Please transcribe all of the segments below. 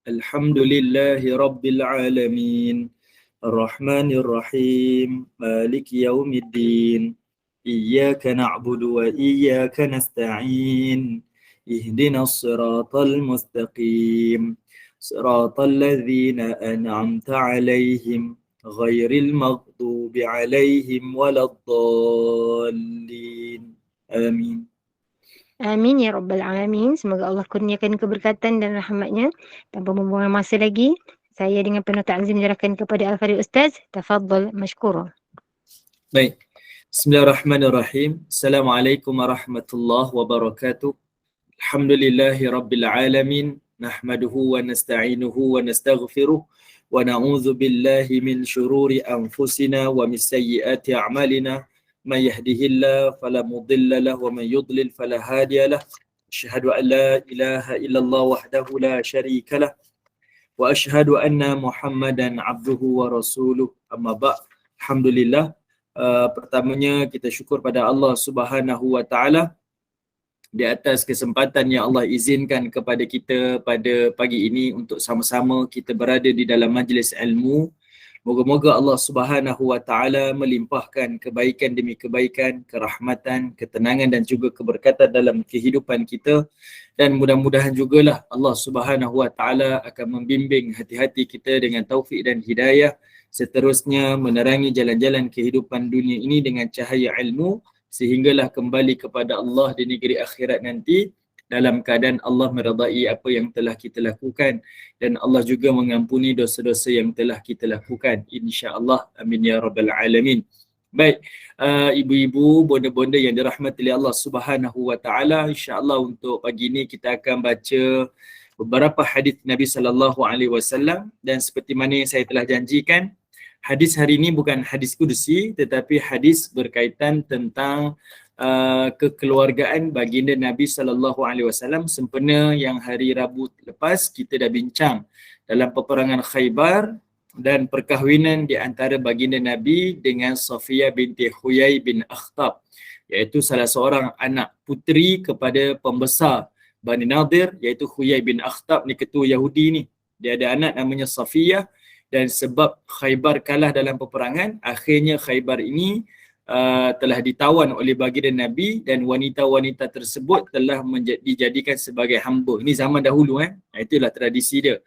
Alhamdulillahi Rabbil Alamin. Ar-Rahmanir Rahim. Maliki Yawmiddin. Iyyaka na'budu wa iyyaka nasta'in. Ihdinas siratal mustaqim. Siratal ladzina an'amta 'alaihim ghairil maghdubi 'alaihim waladdallin. Amin. Amin ya Rabbal Alamin. Semoga Allah kurniakan keberkatan dan rahmatnya. Tanpa membuang masa lagi, saya dengan penuh ta'zim menyerahkan kepada Al-Fadhil Ustaz. Tafadhal mashkura. Baik. Bismillahirrahmanirrahim. Assalamualaikum warahmatullahi wabarakatuh. Alhamdulillahi rabbil alamin. Nahmaduhu wa nasta'inuhu wa nastaghfiruh. Wa na'udzu billahi min syururi anfusina wa min sayyiati a'malina. Man yahdihillahu fala mudilla lahu wa man yudlil fala hadiya lahu. Asyhadu an la ilaha illallah wahdahu la syarika lah. Wa asyhadu anna Muhammadan abduhu wa rasuluh. Amma ba'd. Alhamdulillah. Pertamanya kita syukur pada Allah Subhanahu wa taala di atas kesempatan yang Allah izinkan kepada kita pada pagi ini untuk sama-sama kita berada di dalam majlis ilmu. Moga-moga Allah Subhanahu wa taala melimpahkan kebaikan demi kebaikan, kerahmatan, ketenangan dan juga keberkatan dalam kehidupan kita, dan mudah-mudahan jugalah Allah Subhanahu wa taala akan membimbing hati-hati kita dengan taufik dan hidayah, seterusnya menerangi jalan-jalan kehidupan dunia ini dengan cahaya ilmu sehinggalah kembali kepada Allah di negeri akhirat nanti dalam keadaan Allah meridai apa yang telah kita lakukan dan Allah juga mengampuni dosa-dosa yang telah kita lakukan, insya-Allah. Amin ya rabbal alamin. Baik, ibu-ibu, bonda-bonda yang dirahmati oleh Allah Subhanahu wa taala, insya-Allah untuk pagi ini kita akan baca beberapa hadis Nabi sallallahu alaihi wasallam, dan seperti mana yang saya telah janjikan, hadis hari ini bukan hadis kudusi tetapi hadis berkaitan tentang kekeluargaan baginda Nabi sallallahu alaihi wasallam sempena yang hari Rabu lepas kita dah bincang dalam peperangan Khaybar dan perkahwinan di antara baginda Nabi dengan Safiyah binti Huyai bin Akhtab, iaitu salah seorang anak puteri kepada pembesar Bani Nadir, iaitu Huyai bin Akhtab ni, ketua Yahudi ni. Dia ada anak namanya Safiyah, dan sebab Khaybar kalah dalam peperangan, akhirnya Khaybar ini telah ditawan oleh baginda Nabi dan wanita-wanita tersebut telah dijadikan sebagai hamba. Ini zaman dahulu, itulah tradisi dia.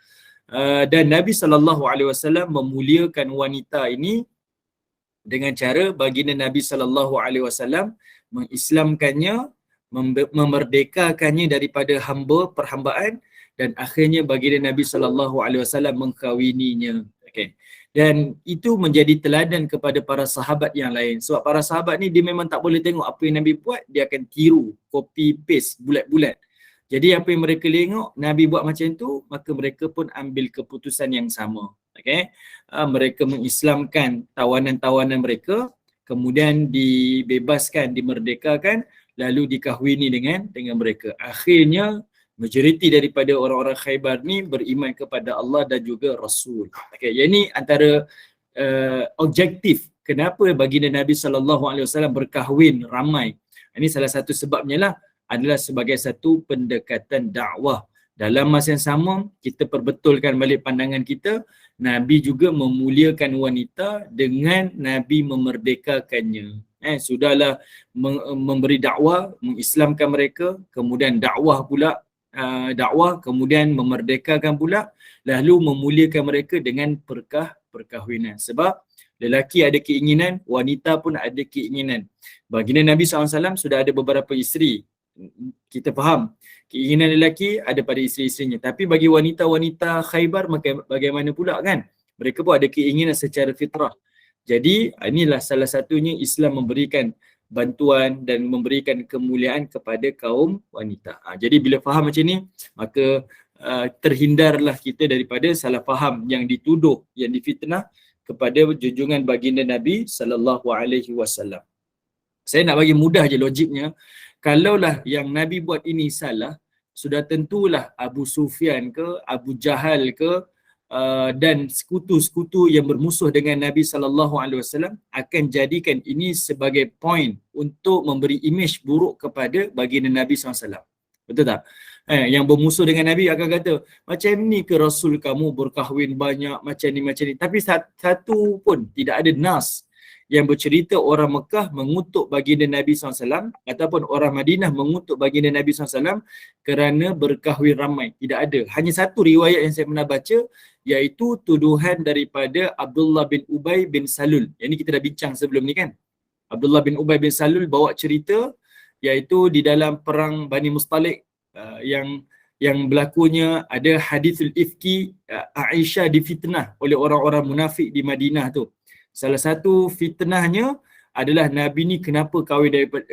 Dan Nabi SAW memuliakan wanita ini dengan cara baginda Nabi SAW mengislamkannya, memerdekakannya daripada perhambaan, dan akhirnya baginda Nabi SAW mengkawininya. Okay. Dan itu menjadi teladan kepada para sahabat yang lain. Sebab para sahabat ni dia memang tak boleh tengok apa yang Nabi buat, dia akan tiru, copy paste bulat-bulat. Jadi apa yang mereka tengok Nabi buat macam tu, maka mereka pun ambil keputusan yang sama. Okay. Mereka mengislamkan tawanan-tawanan mereka, kemudian dibebaskan, dimerdekakan, lalu dikahwini dengan mereka. Akhirnya majoriti daripada orang-orang Khaybar ni beriman kepada Allah dan juga Rasul. Okay, yang ini antara objektif kenapa baginda Nabi SAW berkahwin ramai. Ini salah satu sebabnya lah, adalah sebagai satu pendekatan dakwah. Dalam masa yang sama, kita perbetulkan balik pandangan kita, Nabi juga memuliakan wanita dengan Nabi memerdekakannya. Sudahlah memberi dakwah, mengislamkan mereka, kemudian dakwah pula, kemudian memerdekakan pula, lalu memuliakan mereka dengan perkahwinan. Sebab lelaki ada keinginan, wanita pun ada keinginan. Baginda Nabi SAW sudah ada beberapa isteri. Kita faham, keinginan lelaki ada pada isteri-isterinya. Tapi bagi wanita-wanita Khaybar bagaimana pula kan? Mereka pun ada keinginan secara fitrah. Jadi inilah salah satunya Islam memberikan bantuan dan memberikan kemuliaan kepada kaum wanita. Jadi bila faham macam ni, maka terhindarlah kita daripada salah faham yang dituduh, yang difitnah kepada junjungan baginda Nabi sallallahu alaihi wasallam. Saya nak bagi mudah je logiknya. Kalaulah yang Nabi buat ini salah, sudah tentulah Abu Sufyan ke, Abu Jahal ke, dan sekutu-sekutu yang bermusuh dengan Nabi SAW akan jadikan ini sebagai point untuk memberi imej buruk kepada baginda Nabi SAW. Betul tak? Yang bermusuh dengan Nabi akan kata, macam ni ke Rasul kamu berkahwin banyak, macam ni. Tapi satu pun tidak ada nas yang bercerita orang Mekah mengutuk baginda Nabi SAW ataupun orang Madinah mengutuk baginda Nabi SAW kerana berkahwin ramai. Tidak ada. Hanya satu riwayat yang saya pernah baca, iaitu tuduhan daripada Abdullah bin Ubay bin Salul. Yang ni kita dah bincang sebelum ni kan. Abdullah bin Ubay bin Salul bawa cerita iaitu di dalam perang Bani Mustalik yang berlakunya ada hadithul ifki, Aisyah difitnah oleh orang-orang munafik di Madinah tu. Salah satu fitnahnya adalah Nabi ni kenapa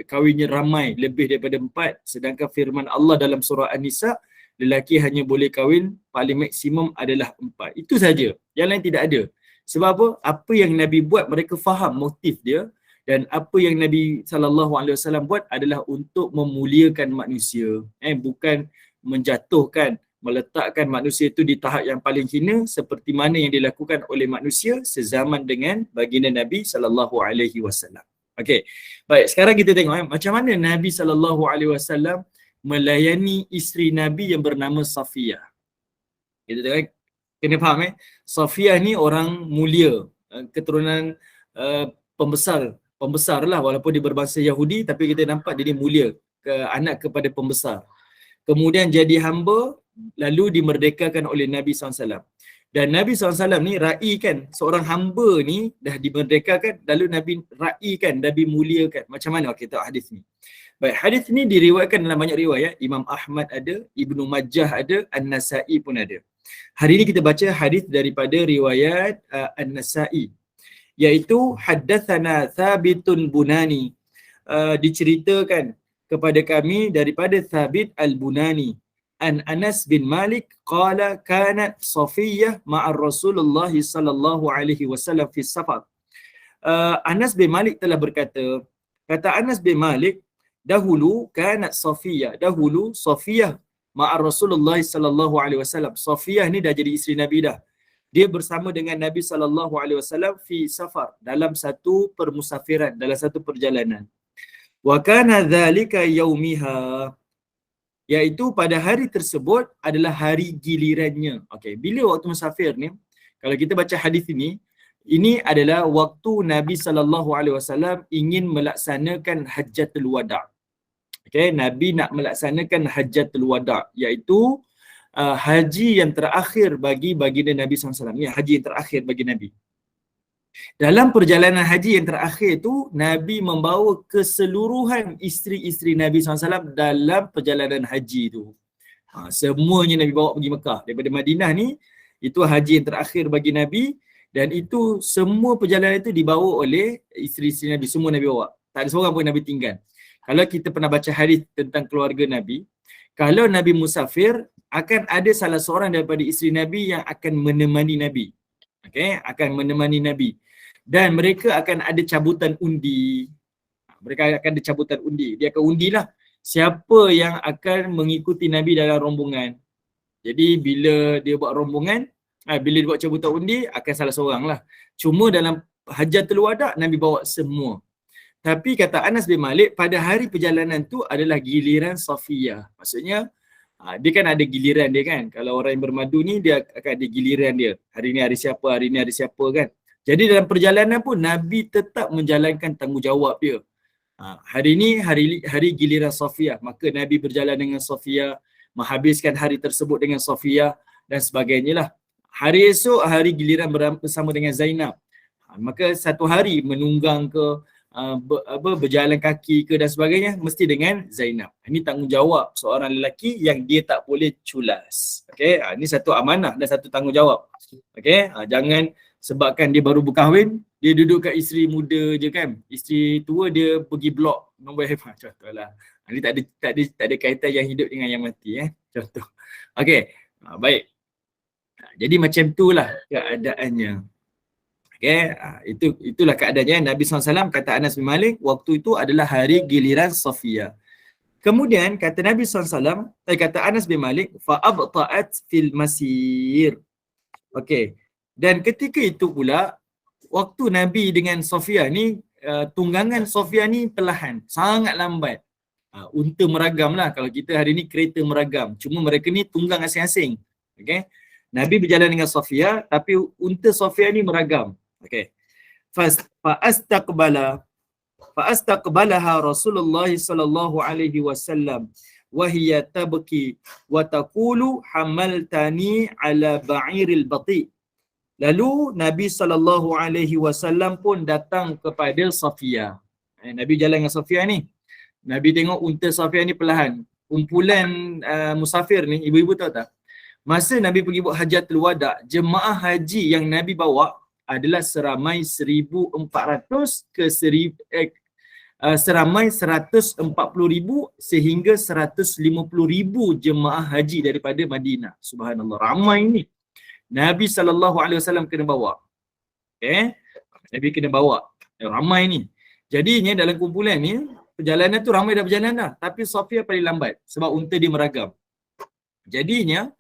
kahwinnya ramai lebih daripada 4, sedangkan firman Allah dalam surah An-Nisa, lelaki hanya boleh kahwin paling maksimum adalah 4. Itu saja. Yang lain tidak ada. Sebab apa? Apa yang Nabi buat mereka faham motif dia, dan apa yang Nabi SAW buat adalah untuk memuliakan manusia, bukan menjatuhkan, meletakkan manusia itu di tahap yang paling hina seperti mana yang dilakukan oleh manusia sezaman dengan baginda Nabi SAW. Okey. Baik, sekarang kita tengok macam mana Nabi SAW melayani isteri Nabi yang bernama Safiyah. Kita tengok, kena faham Safiyah ni orang mulia, keturunan pembesar lah, walaupun dia berbangsa Yahudi tapi kita nampak dia mulia, anak kepada pembesar. Kemudian jadi hamba, lalu dimerdekakan oleh Nabi SAW. Dan Nabi SAW ni raikan seorang hamba ni dah dimerdekakan, lalu Nabi raikan, Nabi muliakan. Macam mana kita tahu hadis ni? Baik, hadis ni diriwayatkan dalam banyak riwayat. Imam Ahmad ada, Ibnu Majah ada, An-Nasa'i pun ada. Hari ini kita baca hadis daripada riwayat An-Nasa'i, iaitu haddatsana Thabitun Bunani, diceritakan kepada kami daripada Thabit Al-Bunani an Anas bin Malik qala kanat Safiyah ma'a Rasulullah sallallahu alaihi wasallam fi safar. Anas bin Malik telah berkata, kata Anas bin Malik, dahulu kanat Safiyah, dahulu Safiyah ma'a Rasulullah sallallahu alaihi wasallam. Safiyah ni dah jadi isteri Nabi dah. Dia bersama dengan Nabi sallallahu alaihi wasallam fi safar, dalam satu permusafiran, dalam satu perjalanan. Wa kana dzalika yaumiha, iaitu pada hari tersebut adalah hari gilirannya. Okey, bila waktu musafir ni, kalau kita baca hadis ini adalah waktu Nabi sallallahu alaihi wasallam ingin melaksanakan hajjatul wada'. Okey, Nabi nak melaksanakan hajjatul wada', iaitu haji yang terakhir bagi baginda Nabi SAW. Ini haji yang terakhir bagi Nabi. Dalam perjalanan haji yang terakhir tu, Nabi membawa keseluruhan isteri-isteri Nabi SAW dalam perjalanan haji tu. Semuanya Nabi bawa pergi Mekah. Daripada Madinah ni, itu haji yang terakhir bagi Nabi, dan itu semua perjalanan itu dibawa oleh isteri-isteri Nabi. Semua Nabi bawa. Tak ada seorang pun Nabi tinggal. Kalau kita pernah baca hadis tentang keluarga Nabi, kalau Nabi musafir, akan ada salah seorang daripada isteri Nabi yang akan menemani Nabi. Okey, akan menemani Nabi. Dan mereka akan ada cabutan undi. Mereka akan ada cabutan undi. Dia akan undilah siapa yang akan mengikuti Nabi dalam rombongan. Jadi bila dia buat rombongan, bila dia buat cabutan undi, akan salah seorang lah. Cuma dalam Hajjatul Wada' Nabi bawa semua. Tapi kata Anas bin Malik, pada hari perjalanan tu adalah giliran Safiyah. Maksudnya, dia kan ada giliran dia kan. Kalau orang yang bermadu ni, dia akan ada giliran dia. Hari ni hari siapa, hari ni hari siapa kan. Jadi dalam perjalanan pun, Nabi tetap menjalankan tanggungjawab dia. Hari ni hari giliran Safiyah. Maka Nabi berjalan dengan Safiyah, menghabiskan hari tersebut dengan Safiyah dan sebagainya lah. Hari esok, hari giliran bersama dengan Zainab. Maka satu hari menunggang ke, berjalan kaki ke dan sebagainya, mesti dengan Zainab. Ini tanggungjawab seorang lelaki yang dia tak boleh culas. Okey, ini satu amanah dan satu tanggungjawab. Okey, jangan sebabkan dia baru berkahwin, dia duduk kat isteri muda je kan. Isteri tua dia pergi blok nombor handphone. Contohlah. Ini tak ada kaitan yang hidup dengan yang mati contoh. Okey, baik. Jadi macam itulah keadaannya. Okay, itulah keadaannya. Nabi SAW kata Anas bin Malik, waktu itu adalah hari giliran Safiyah. Kemudian kata Nabi SAW, kata Anas bin Malik, fa'abta'at fil masir. Okay, dan ketika itu pula, waktu Nabi dengan Safiyah ni, tunggangan Safiyah ni perlahan, sangat lambat. Unta meragam lah. Kalau kita hari ni kereta meragam. Cuma mereka ni tunggang asing-asing. Okay. Nabi berjalan dengan Safiyah, tapi unta Safiyah ni meragam. Okay. Fa'astaqbalaha Rasulullah sallallahu alaihi wasallam wa hiya tabki wa taqulu hamaltani ala ba'iril bati. Lalu Nabi sallallahu alaihi wasallam pun datang kepada Safiyah. Nabi jalan dengan Safiyah ni. Nabi tengok unta Safiyah ni perlahan. Kumpulan musafir ni, ibu-ibu tahu tak? Masa Nabi pergi buat hajatul wada', jemaah haji yang Nabi bawa adalah seramai 1,400 ke seramai 140,000 sehingga 150,000 jemaah haji daripada Madinah. Subhanallah, ramai ni. Nabi SAW kena bawa. Okay? Nabi kena bawa. Ramai ni. Jadinya dalam kumpulan ni, perjalanan tu ramai dah berjalan dah. Tapi Safiyah paling lambat sebab unta dia meragam. Jadinya,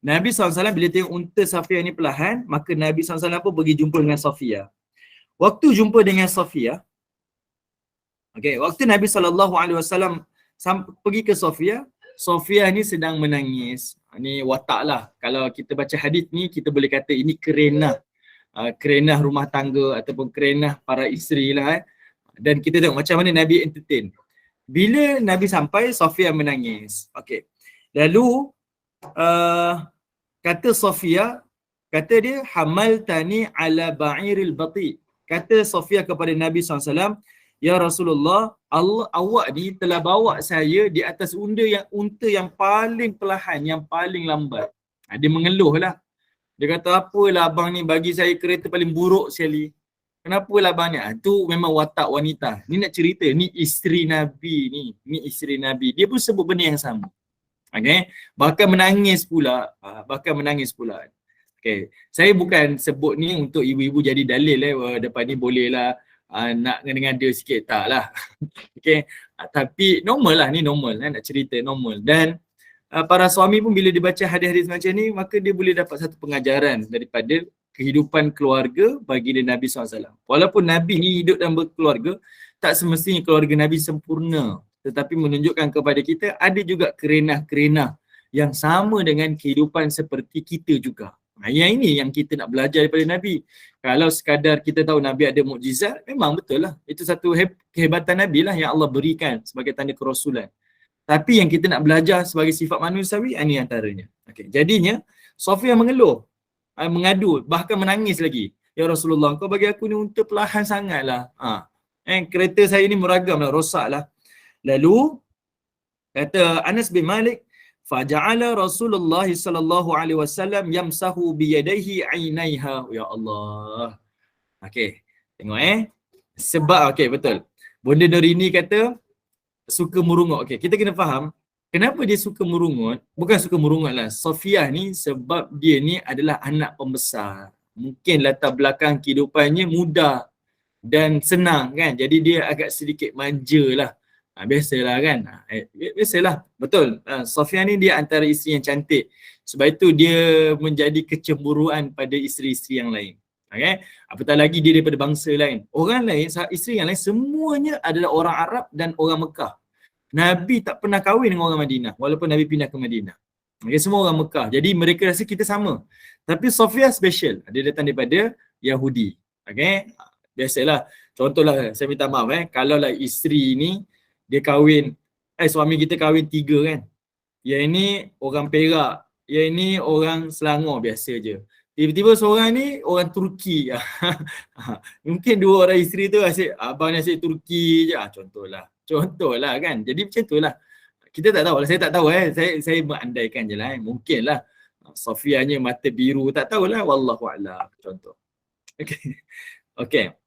Nabi SAW bila tengok unta Safiyah ni perlahan, maka Nabi SAW pun pergi jumpa dengan Safiyah. Waktu jumpa dengan Safiyah, okay, waktu Nabi SAW pergi ke Safiyah, Safiyah ni sedang menangis. Ni watak lah. Kalau kita baca hadis ni, kita boleh kata ini kerenah. Kerenah rumah tangga ataupun kerenah para isteri lah. Dan kita tengok macam mana Nabi entertain. Bila Nabi sampai, Safiyah menangis. Okay. Lalu, kata Safiyah, kata dia, hamaltani ala ba'iril bati. Kata Safiyah kepada Nabi SAW, ya Rasulullah, awak ni telah bawa saya di atas unta yang paling perlahan, yang paling lambat. Dia mengeluh lah. Dia kata, apalah abang ni bagi saya kereta paling buruk sekali. Kenapalah abang ni? Tu memang watak wanita. Ni nak cerita, ni isteri Nabi ni. Ni isteri Nabi. Dia pun sebut benda yang sama. Okay. Bahkan menangis pula. Okay. Saya bukan sebut ni untuk ibu-ibu jadi dalil depan ni boleh lah nak dengan dia sikit, tak lah. Okay. Tapi normal lah, ni normal nak cerita normal. Dan para suami pun bila dibaca hadis-hadis macam ni, maka dia boleh dapat satu pengajaran daripada kehidupan keluarga baginda Nabi SAW. Walaupun Nabi ni hidup dan berkeluarga, tak semestinya keluarga Nabi sempurna. Tetapi menunjukkan kepada kita ada juga kerenah-kerenah yang sama dengan kehidupan seperti kita juga. Yang ini yang kita nak belajar daripada Nabi. Kalau sekadar kita tahu Nabi ada mukjizat, memang betul lah. Itu satu kehebatan Nabi lah yang Allah berikan sebagai tanda kerasulan. Tapi yang kita nak belajar sebagai sifat manusiawi, ini antaranya. Okay. Jadinya, Safiyah mengeluh, mengadu, bahkan menangis lagi. Ya Rasulullah, kau bagi aku ni unta perlahan sangat lah. Kereta saya ni meragam lah, rosak lah. Lalu, kata Anas bin Malik, faja'ala Rasulullah sallallahu alaihi wasallam yamsahu biyadaihi ainaiha. Ya Allah. Okey, tengok sebab okey betul. Bonda Nurini kata suka merungut. Okey, kita kena faham kenapa dia suka merungut. Bukan suka merungut lah. Safiyah ni sebab dia ni adalah anak pembesar. Mungkin latar belakang kehidupannya mudah dan senang kan. Jadi dia agak sedikit manja lah. Biasalah kan. Biasalah. Betul. Safiyah ni dia antara isteri yang cantik. Sebab itu dia menjadi kecemburuan pada isteri-isteri yang lain. Okay? Apatah lagi dia daripada bangsa lain. Orang lain, isteri yang lain semuanya adalah orang Arab dan orang Mekah. Nabi tak pernah kahwin dengan orang Madinah. Walaupun Nabi pindah ke Madinah. Okay, semua orang Mekah. Jadi mereka rasa kita sama. Tapi Safiyah special. Dia datang daripada Yahudi. Okay? Biasalah. Contohlah, saya minta maaf kalau lah isteri ni dia kahwin, suami kita kahwin 3 kan. Yang ini orang Perak, yang ini orang Selangor, biasa je. Tiba-tiba seorang ni orang Turki. Mungkin 2 orang isteri tu asyik, abang ni asyik Turki je. Contohlah kan. Jadi macam tu lah. Kita tak tahu, saya tak tahu saya mengandaikan je lah. Mungkin lah Safiyahnya mata biru, tak tahulah. Wallahu'alam. Contoh. Okay.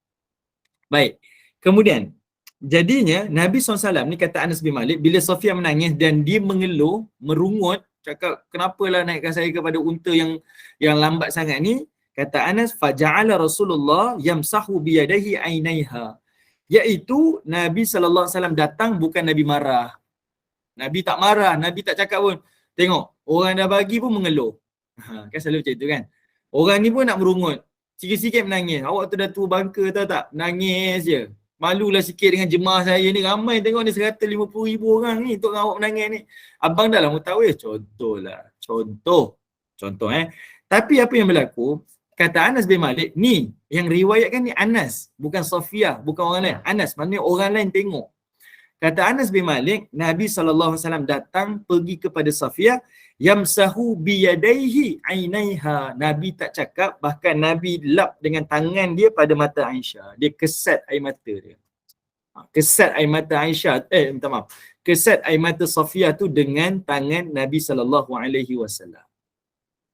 Baik. Kemudian, jadinya Nabi SAW ni kata Anas bin Malik, bila Safiyah menangis dan dia mengeluh, merungut, cakap kenapalah naikkan saya kepada unta yang lambat sangat ni, kata Anas, faja'ala Rasulullah yamsahu biyadaihi ainaiha. Iaitu Nabi SAW datang bukan Nabi marah. Nabi tak marah, Nabi tak cakap pun, tengok orang dah bagi pun mengeluh. Kan selalu macam tu kan. Orang ni pun nak merungut, sikit-sikit menangis. Awak tu dah tua bangka tahu tak? Nangis je. Malulah sikit dengan jemaah saya ni, ramai tengok ni 150,000 orang ni untuk awak menangis ni. Abang dah lama tahu ya, contoh Tapi apa yang berlaku, kata Anas bin Malik ni, yang riwayatkan ni Anas, bukan Safiyah, bukan orang lain. Anas, maknanya orang lain tengok. Kata Anas bin Malik, Nabi SAW datang pergi kepada Safiyah, yamsahu biyadaihi ainaiha. Nabi tak cakap, bahkan Nabi lap dengan tangan dia pada mata Aisyah. Dia kesat air mata dia. Kesat air mata Aisyah, minta maaf. Kesat air mata Safiyah tu dengan tangan Nabi SAW.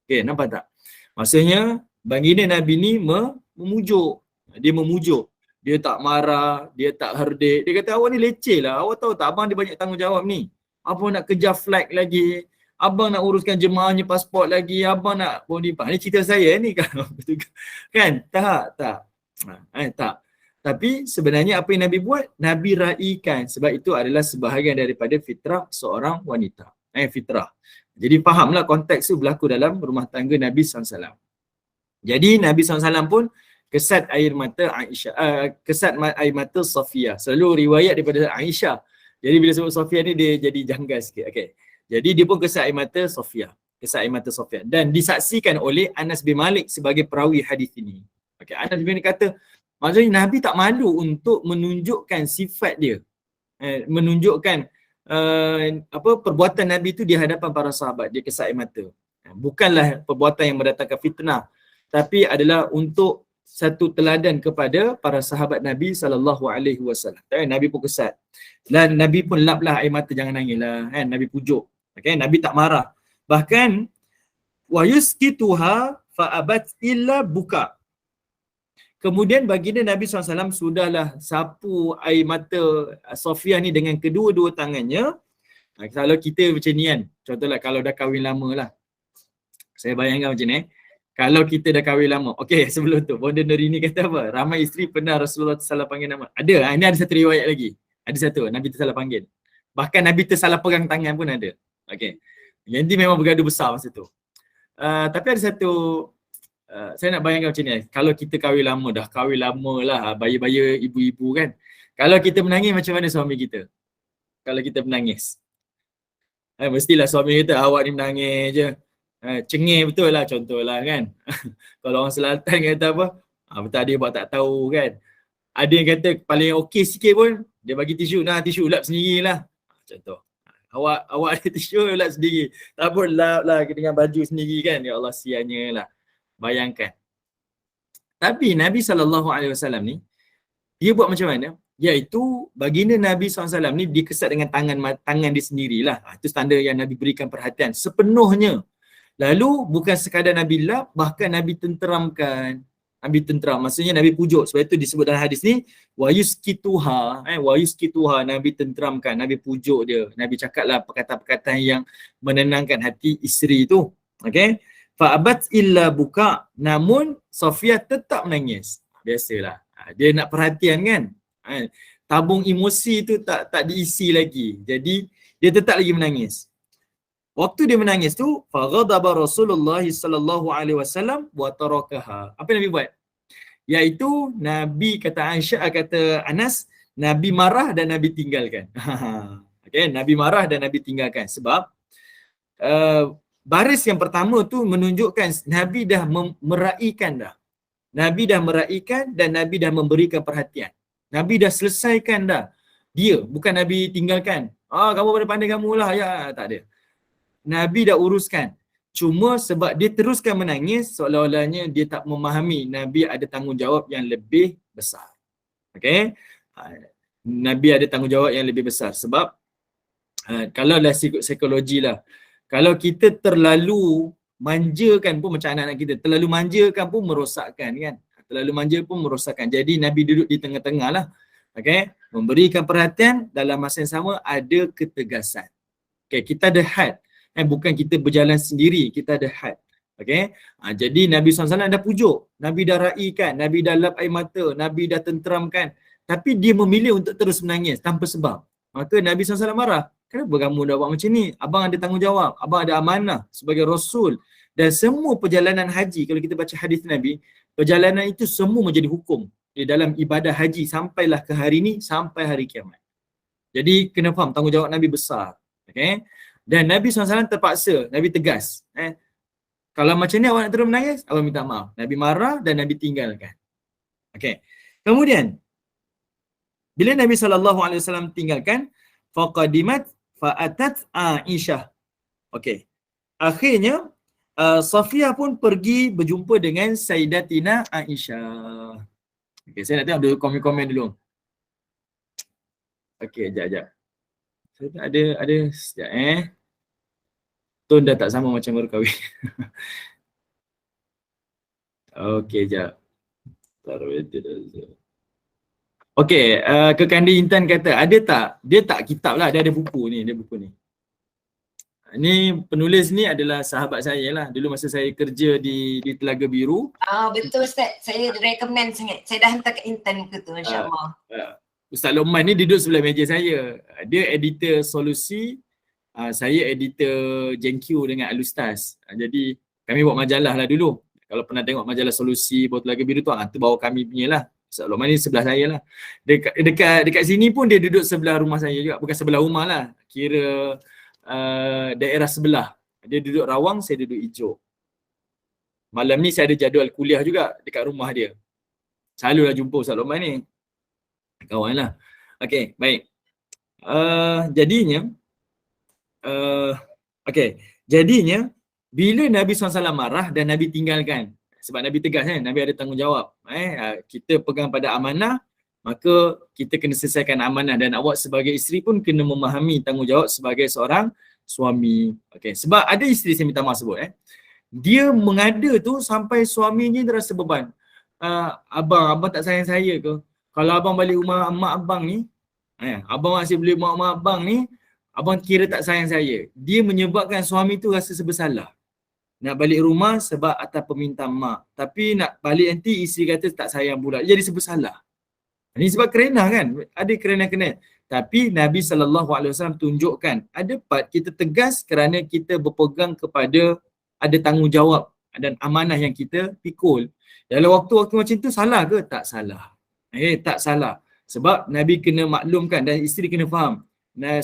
Okay, nampak tak? Maksudnya, baginda Nabi ni memujuk. Dia memujuk. Dia tak marah, dia tak herdik. Dia kata, awak ni leceh lah. Awak tahu tak, abang dia banyak tanggungjawab ni. Abang nak kejar flight lagi. Abang nak uruskan jemaahnya pasport lagi. Abang nak boarding pass. Ini cerita saya ni kan. Kan? Tak. Tak. Tapi sebenarnya apa yang Nabi buat, Nabi raikan. Sebab itu adalah sebahagian daripada fitrah seorang wanita. Fitrah. Jadi fahamlah konteks tu berlaku dalam rumah tangga Nabi SAW. Jadi Nabi SAW pun kesat air mata Aisyah, kesat air mata Safiyah. Selalu riwayat daripada Aisyah. Jadi bila sebut Safiyah ni dia jadi janggal sikit. Okey. Jadi dia pun kesat air mata Safiyah. Kesat air mata Safiyah. Dan disaksikan oleh Anas bin Malik sebagai perawi hadis ini. Okey, Anas bin Malik kata, maksudnya Nabi tak malu untuk menunjukkan sifat dia. Menunjukkan perbuatan Nabi itu di hadapan para sahabat. Dia kesat air mata. Bukanlah perbuatan yang mendatangkan fitnah, tapi adalah untuk satu teladan kepada para sahabat Nabi SAW. Nabi pun kesat. Dan Nabi pun laplah air mata, jangan nangislah. Nabi pujuk. Nabi tak marah. Bahkan, وَيُسْكِتُهَا فَأَبَتْ إِلَّا buka. Kemudian baginda Nabi SAW sudahlah sapu air mata Safiyah ni dengan kedua-dua tangannya. Kalau kita macam ni kan, contohlah kalau dah kahwin lama lah. Saya bayangkan macam ni. Kalau kita dah kahwin lama. Okey, sebelum tu, Bonda Nurini kata apa? Ramai isteri pernah Rasulullah tersalah panggil nama. Ada, ini ada satu riwayat lagi. Ada satu, Nabi tersalah panggil. Bahkan Nabi tersalah pegang tangan pun ada. Okey. Jadi memang bergaduh besar masa tu. Tapi ada satu, saya nak bayangkan macam ni. Kalau kita kahwin lama, dah kahwin lama lah, baya-baya ibu-ibu kan. Kalau kita menangis, macam mana suami kita? Kalau kita menangis. Mestilah suami kita, awak ni menangis je. Cengih betul lah, contohlah kan. Kalau orang Selatan kata apa, betul dia buat tak tahu kan. Ada yang kata paling okey sikit pun, dia bagi tisu, tisu lap sendirilah. Contoh. Awak ada tisu lap sendiri. Tak pun lap lah dengan baju sendiri kan. Ya Allah, sianya lah. Bayangkan. Tapi Nabi SAW ni, dia buat macam mana? Iaitu baginda Nabi SAW ni dikesat dengan tangan dia sendirilah. Itu standar yang Nabi berikan perhatian sepenuhnya. Lalu bukan sekadar Nabi lap, bahkan Nabi tenteramkan. Nabi tenteram, maksudnya Nabi pujuk. Sebab itu disebut dalam hadis ni, wa yuskituha, Nabi tenteramkan, Nabi pujuk dia. Nabi cakaplah perkataan-perkataan yang menenangkan hati isteri tu. Okey. Fa'abat illa buka, namun Safiyah tetap menangis. Biasalah. Dia nak perhatian kan. Tabung emosi tu tak diisi lagi. Jadi dia tetap lagi menangis. Waktu dia menangis tu, faghadaba Rasulullah sallallahu alaihi wasallam wa tarakaha. Apa Nabi buat? Iaitu Nabi, kata Aisyah, kata Anas, Nabi marah dan Nabi tinggalkan. Okey, Nabi marah dan Nabi tinggalkan sebab baris yang pertama tu menunjukkan Nabi dah meraikan dah. Nabi dah meraikan dan Nabi dah memberikan perhatian. Nabi dah selesaikan dah. Dia, bukan Nabi tinggalkan. Kamu pada pandai kamu lah. Ya, tak ada. Nabi dah uruskan. Cuma sebab dia teruskan menangis, seolah-olahnya dia tak memahami Nabi ada tanggungjawab yang lebih besar. Okey? Nabi ada tanggungjawab yang lebih besar. Sebab kalau dah psikologi lah, kalau kita terlalu manjakan pun macam anak-anak kita, terlalu manjakan pun merosakkan kan. Terlalu manja pun merosakkan. Jadi Nabi duduk di tengah-tengah lah. Okey? Memberikan perhatian, dalam masa yang sama ada ketegasan. Okey, kita ada had. Bukan kita berjalan sendiri, kita ada had. Okey? Jadi Nabi SAW dah pujuk, Nabi dah raikan, Nabi dah lap air mata, Nabi dah tenteramkan. Tapi dia memilih untuk terus menangis tanpa sebab. Maka Nabi SAW marah. Kenapa kamu dah buat macam ni? Abang ada tanggungjawab, abang ada amanah sebagai Rasul. Dan semua perjalanan haji, kalau kita baca hadis Nabi, perjalanan itu semua menjadi hukum. di dalam ibadah haji sampailah ke hari ni, sampai hari kiamat. Jadi kena faham tanggungjawab Nabi besar. Okay? Dan Nabi SAW terpaksa, Nabi tegas. Kalau macam ni awak nak terus menangis, awak minta maaf. Nabi marah dan Nabi tinggalkan. Okay. Kemudian, bila Nabi SAW tinggalkan, faqadimat fa'atat Aisyah. Okay. Akhirnya, Safiyah pun pergi berjumpa dengan Sayyidatina Aisyah. Okay, saya nak tengok dulu komen-komen dulu. Okay, sekejap. Saya tak ada sekejap Tone dah tak sama macam baru kahwin. Okay, sekejap. Okay, Kekandi Intan kata, ada tak? Dia tak kitab lah, dia ada buku ni, Ni penulis ni adalah sahabat saya lah. Dulu masa saya kerja di Telaga Biru. Betul Ustaz, saya recommend sangat. Saya dah hantar ke Intan ke tu, insyaAllah. Ustaz Lokman ni duduk sebelah meja saya. Dia editor Solusi, saya editor JenQ dengan Alustaz. Jadi kami buat majalah lah dulu. Kalau pernah tengok majalah Solusi, Bawah Telaga Biru tu, tu bawah kami punya lah. Ustaz Lokman ni sebelah saya lah. Dekat sini pun dia duduk sebelah rumah saya juga. Bukan sebelah rumah lah. Kira daerah sebelah. Dia duduk Rawang, saya duduk Ijuk. Malam ni saya ada jadual kuliah juga dekat rumah dia. Selalulah jumpa Ustaz Lokman ni. Kawan lah. Okay, baik. Jadinya bila Nabi SAW marah dan Nabi tinggalkan, sebab Nabi tegas kan, Nabi ada tanggungjawab. Kita pegang pada amanah, maka kita kena selesaikan amanah, dan awak sebagai isteri pun kena memahami tanggungjawab sebagai seorang suami. Okay. Sebab ada isteri, saya minta maaf sebut, dia mengada tu sampai suaminya dia rasa beban. Abang tak sayang saya ke? Kalau abang balik rumah mak abang ni, abang masih beli mak abang ni, abang kira tak sayang saya. Dia menyebabkan suami tu rasa bersalah. Nak balik rumah sebab atas permintaan mak. Tapi nak balik nanti isteri kata tak sayang pula. Dia jadi bersalah. Ini sebab kerana kan? Ada kerana-kerana. Tapi Nabi SAW tunjukkan ada part kita tegas kerana kita berpegang kepada ada tanggungjawab dan amanah yang kita pikul. Dalam waktu-waktu macam tu salah ke? Tak salah. Tak salah. Sebab Nabi kena maklumkan dan isteri kena faham.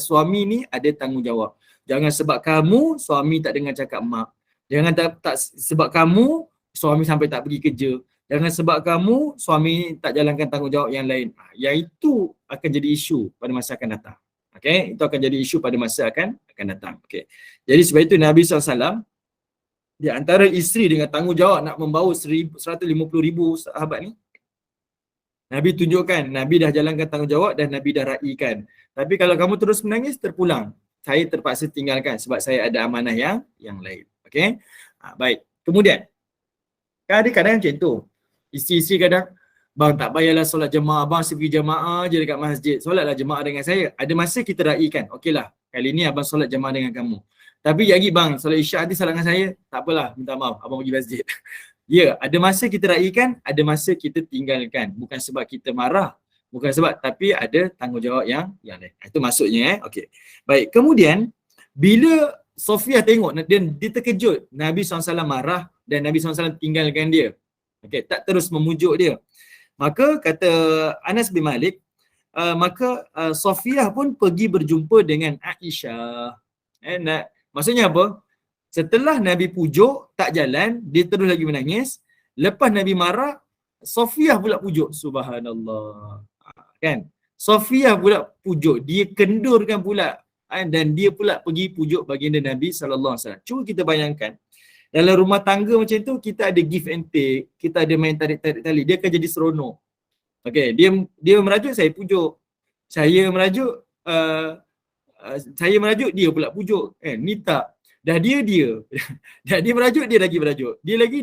Suami ni ada tanggungjawab. Jangan sebab kamu suami tak dengar cakap mak. Jangan tak sebab kamu suami sampai tak pergi kerja. Jangan sebab kamu suami tak jalankan tanggungjawab yang lain. Yang itu akan jadi isu pada masa akan datang. Okay? Itu akan jadi isu pada masa akan datang. Okay. Jadi sebab itu Nabi SAW di antara isteri dengan tanggungjawab nak membawa 150,000 sahabat ni, Nabi tunjukkan, Nabi dah jalankan tanggungjawab dan Nabi dah raikan. Tapi kalau kamu terus menangis, terpulang. Saya terpaksa tinggalkan sebab saya ada amanah yang lain. Okay? Baik. Kemudian, kadang-kadang macam tu. Isteri-isteri kadang, bang tak payahlah solat jemaah, abang pergi jemaah je dekat masjid. Solatlah jemaah dengan saya. Ada masa kita raikan. Okeylah, kali ni abang solat jemaah dengan kamu. Tapi lagi bang, solat isyak nanti solat dengan saya. Tak apalah, minta maaf, abang pergi masjid. Ya, ada masa kita raikan, ada masa kita tinggalkan. Bukan sebab kita marah, bukan sebab, tapi ada tanggungjawab yang lain. Itu maksudnya. Okey. Baik, kemudian bila Safiyah tengok dan dia terkejut, Nabi SAW marah dan Nabi SAW tinggalkan dia. Okey, tak terus memujuk dia. Maka kata Anas bin Malik, maka Safiyah pun pergi berjumpa dengan Aisyah. Maksudnya apa? Setelah Nabi pujuk, tak jalan, dia terus lagi menangis. Lepas Nabi marah, Safiyah pula pujuk. Subhanallah. Kan? Safiyah pula pujuk. Dia kendurkan pula. Dan dia pula pergi pujuk baginda Nabi SAW. Cuba kita bayangkan. Dalam rumah tangga macam tu, kita ada give and take. Kita ada main tarik-tarik tali. Dia akan jadi seronok. Okay, dia merajuk, saya pujuk. Saya merajuk, dia pula pujuk. Ni tak. Dah dia dah dia merajuk, dia lagi merajuk, dia lagi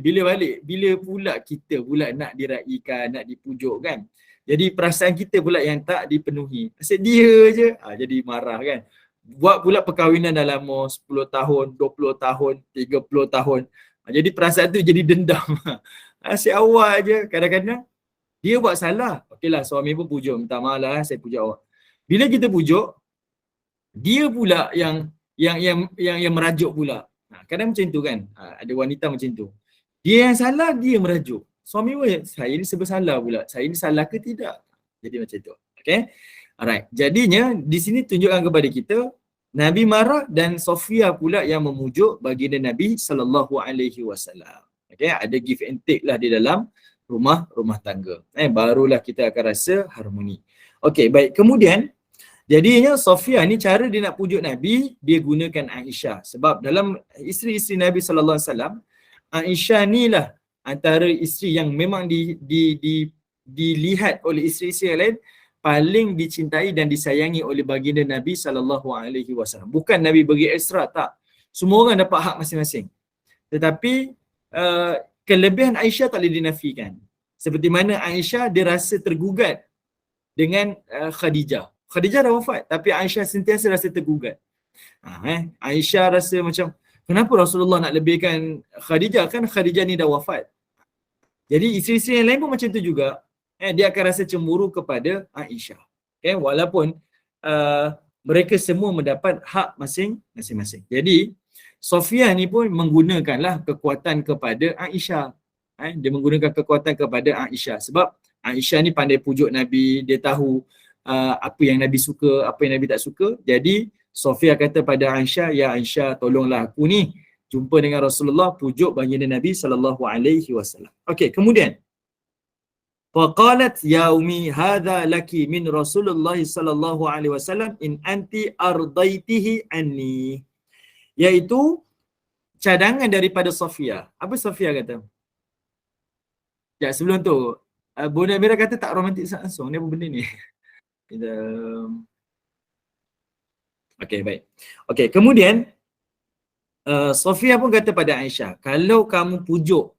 bila balik, bila pula kita pula nak diraikan, nak dipujuk kan. Jadi perasaan kita pula yang tak dipenuhi, asyik dia je, jadi marah kan. Buat pula perkahwinan dah lama, 10 tahun, 20 tahun, 30 tahun, jadi perasaan tu jadi dendam. Asyik awal je. Kadang-kadang dia buat salah, okeylah suami pun pujuk, minta maaf lah saya pujuk awak. Bila kita pujuk, dia pula yang merajuk pula. Kadang macam tu kan. Ada wanita macam tu. Dia yang salah, dia merajuk. suami pun, saya ni serba salah pula. Saya ni salah ke tidak? Jadi macam tu. Okay. Alright. Jadinya di sini tunjukkan kepada kita Nabi marah dan Sofia pula yang memujuk baginda Nabi SAW. Okay. Ada give and take lah di dalam rumah tangga. Barulah kita akan rasa harmoni. Okay, baik. Kemudian jadinya Sofia ni cara dia nak pujuk Nabi, dia gunakan Aisyah. Sebab dalam isteri-isteri Nabi SAW, Aisyah ni lah antara isteri yang memang dilihat oleh isteri-isteri yang lain paling dicintai dan disayangi oleh baginda Nabi SAW. Bukan Nabi bagi ekstra, tak. Semua orang dapat hak masing-masing. Tetapi kelebihan Aisyah tak boleh dinafikan. Seperti mana Aisyah dia rasa tergugat dengan Khadijah. Khadijah dah wafat tapi Aisyah sentiasa rasa tergugat. Aisyah rasa macam, kenapa Rasulullah nak lebihkan Khadijah? Kan Khadijah ni dah wafat. Jadi isteri-isteri yang lain pun macam tu juga. Dia akan rasa cemburu kepada Aisyah. Walaupun mereka semua mendapat hak masing-masing. Jadi Sofia ni pun menggunakanlah kekuatan kepada Aisyah. Dia menggunakan kekuatan kepada Aisyah. Sebab Aisyah ni pandai pujuk Nabi. Dia tahu apa yang Nabi suka, apa yang Nabi tak suka. Jadi Sofia kata pada Aisyah, ya Aisyah, tolonglah aku ni jumpa dengan Rasulullah, pujuk baginda Nabi SAW. Okey, kemudian faqalat ya ummi hadha laki min Rasulullah sallallahu alaihi wasallam in anti ardaitihi anni, iaitu cadangan daripada Sofia. Apa Sofia kata? Ya, sebelum tu Bunda Amira kata tak romantik langsung. Ni apa benda ni? Okey, baik. Okey, kemudian Sofia pun kata pada Aisyah, kalau kamu pujuk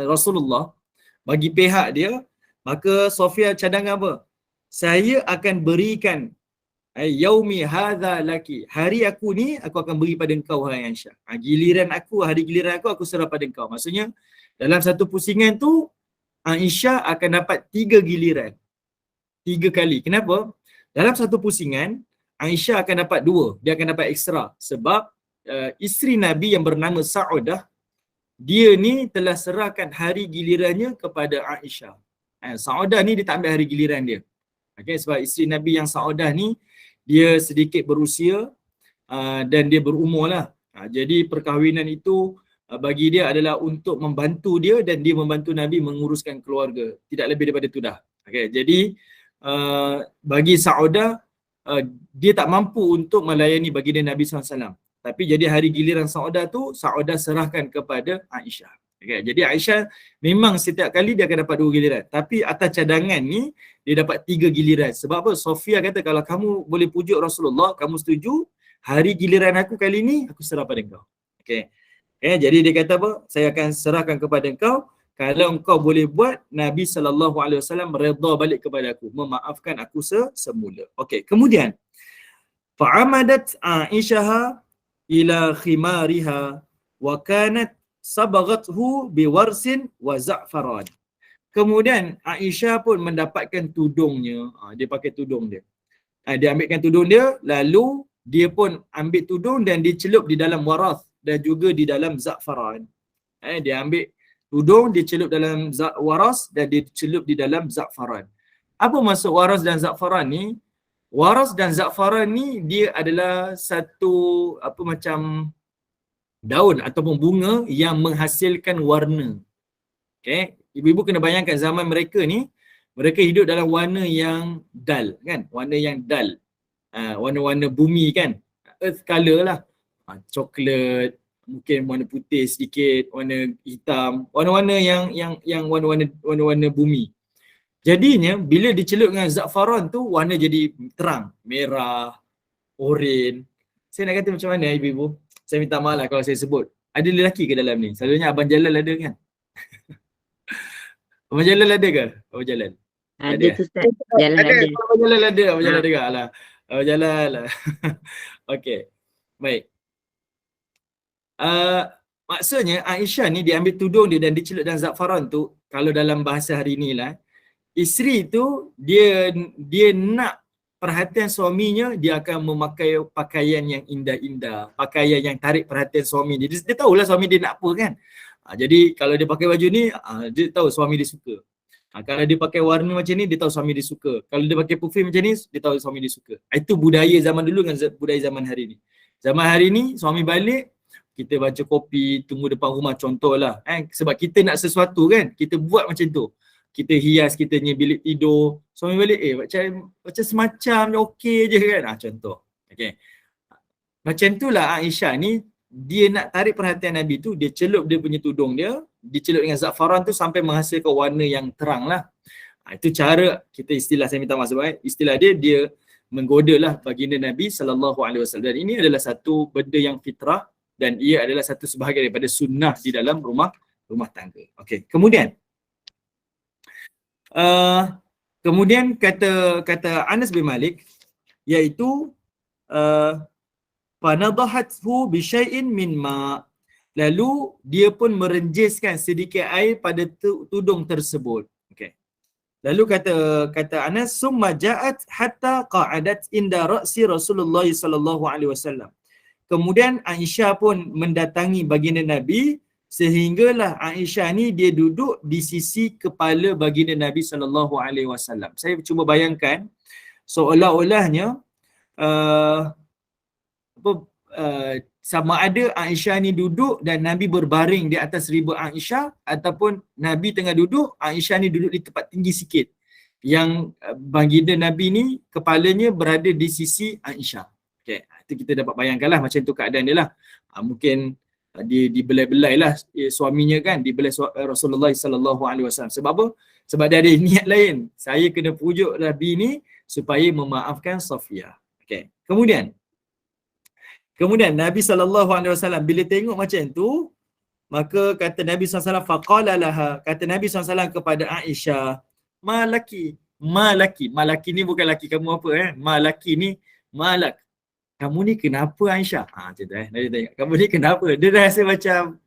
Rasulullah bagi pihak dia, maka Sofia cadang apa? Saya akan berikan yaumi hadza laki, hari aku ni aku akan beri pada engkau hai Aisyah. Giliran aku, hari giliran aku serah pada engkau. Maksudnya dalam satu pusingan tu Aisyah akan dapat 3 giliran. 3 kali. Kenapa? Dalam satu pusingan Aisyah akan dapat 2. Dia akan dapat ekstra sebab isteri Nabi yang bernama Saudah, dia ni telah serahkan hari gilirannya kepada Aisyah. Saudah ni dia tak ambil hari giliran dia. Okay, sebab isteri Nabi yang Saudah ni dia sedikit berusia dan dia berumur lah. Jadi perkahwinan itu bagi dia adalah untuk membantu dia dan dia membantu Nabi menguruskan keluarga. Tidak lebih daripada itu dah. Okay, jadi bagi Saudah, dia tak mampu untuk melayani baginda Nabi SAW. Tapi jadi hari giliran Saudah tu, Saudah serahkan kepada Aisyah. Okay, jadi Aisyah memang setiap kali dia akan dapat 2 giliran. Tapi atas cadangan ni, dia dapat 3 giliran. Sebab apa? Sofia kata kalau kamu boleh pujuk Rasulullah, kamu setuju, hari giliran aku kali ni, aku serah pada engkau. Okay. Jadi dia kata apa? Saya akan serahkan kepada engkau. Kalau engkau boleh buat, Nabi SAW redha balik kepada aku. Memaafkan aku semula. Okay, kemudian. Fa'amadat Aisyah ila khimariha wa kanat sabaghathu biwarsin wa za'faran. Kemudian Aisyah pun mendapatkan tudungnya. Dia pakai tudung dia. Dia ambilkan tudung dia, lalu dia pun ambil tudung dan dicelup di dalam waras dan juga di dalam za'faran. Dia ambil tudung, dicelup dalam waras dan dicelup di dalam za'faran. Apa maksud waras dan za'faran ni? Waras dan za'faran ni dia adalah satu apa macam daun ataupun bunga yang menghasilkan warna. Okay, ibu-ibu kena bayangkan zaman mereka ni, mereka hidup dalam warna yang dull kan, warna yang dull, warna-warna bumi kan, earth color lah, coklat, mungkin warna putih sedikit, warna hitam, warna-warna yang warna-warna bumi. Jadinya bila dicelup dengan za'faran tu, warna jadi terang, merah, oranye. Saya nak kata macam mana ibu-ibu? Saya minta maaf lah kalau saya sebut. Ada lelaki ke dalam ni? Selalunya Abang Jalal ada kan? Abang Jalal ada ke? Abang Jalal? Ada tu Ustaz. Jalal ada. Abang Jalal ada. Abang Jalal ada ke? Alah. Abang Jalal. Okey. Baik. Maksudnya Aisyah ni dia ambil tudung dia dan dicelup dalam za'faran tu, kalau dalam bahasa hari ni lah, isteri tu dia nak perhatian suaminya, dia akan memakai pakaian yang indah-indah, pakaian yang tarik perhatian suami dia. Dia tahulah suami dia nak apa kan. Jadi kalau dia pakai baju ni, dia tahu suami dia suka. Kalau dia pakai warna macam ni, dia tahu suami dia suka. Kalau dia pakai perfume macam ni, dia tahu suami dia suka. Itu budaya zaman dulu dengan budaya zaman hari ni. Zaman hari ni, suami balik, kita baca kopi, tunggu depan rumah, contohlah. Sebab kita nak sesuatu kan, kita buat macam tu. Kita hias kita punya bilik tidur. Suami balik, macam semacam okey je kan. Contoh. Okay. Macam itulah Aisyah ni, dia nak tarik perhatian Nabi tu, dia celup dia punya tudung dia, dicelup dengan za'faran tu sampai menghasilkan warna yang terang lah. Itu cara kita istilah, saya minta maaf sebab istilah dia menggoda lah baginda Nabi SAW. Dan ini adalah satu benda yang fitrah dan ia adalah satu sebahagian daripada sunnah di dalam rumah tangga. Okey, kemudian kata Anas bin Malik, iaitu fanadahathu bisyai'in min ma, lalu dia pun merenjiskan sedikit air pada tudung tersebut. Okey. Lalu kata Anas, summa ja'at hatta qa'adat inda ra'si Rasulullah sallallahu alaihi wasallam. Kemudian Aisyah pun mendatangi baginda Nabi, sehinggalah Aisyah ni dia duduk di sisi kepala baginda Nabi sallallahu alaihi wasallam. Saya cuba bayangkan seolah-olahnya sama ada Aisyah ni duduk dan Nabi berbaring di atas riba Aisyah, ataupun Nabi tengah duduk, Aisyah ni duduk di tempat tinggi sikit, yang baginda Nabi ni kepalanya berada di sisi Aisyah. Okay, itu kita dapat bayangkanlah macam tu keadaan dia lah. Mungkin dia dibelai-belai lah suaminya kan, dibelai Rasulullah SAW. Sebab apa? Sebab dia ada niat lain. Saya kena pujuk Nabi ni supaya memaafkan Safiyah. Okay. Kemudian Nabi SAW bila tengok macam tu, maka kata Nabi SAW, faqala laha, kata Nabi SAW kepada Aisyah, malaki ni bukan laki kamu apa malaki ni, malak, kamu ni kenapa Aisyah? Macam tu Nabi tanya, kamu ni kenapa? Dia rasa macam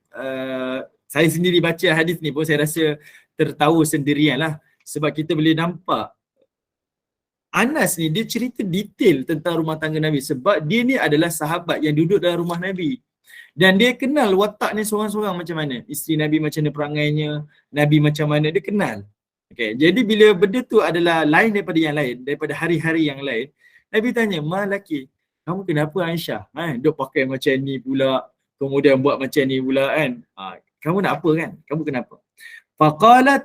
saya sendiri baca hadis ni pun saya rasa tertawa sendirian lah, sebab kita boleh nampak Anas ni dia cerita detail tentang rumah tangga Nabi, sebab dia ni adalah sahabat yang duduk dalam rumah Nabi. Dan dia kenal watak ni seorang-seorang macam mana. Isteri Nabi macam mana perangainya, Nabi macam mana, dia kenal. Okay. Jadi bila benda tu adalah lain daripada yang lain, daripada hari-hari yang lain, Nabi tanya, malaki, kamu kenapa Aisyah? Duk pakai macam ni pula, kemudian buat macam ni pula kan. Kamu nak apa kan? Kamu kenapa? Faqalat,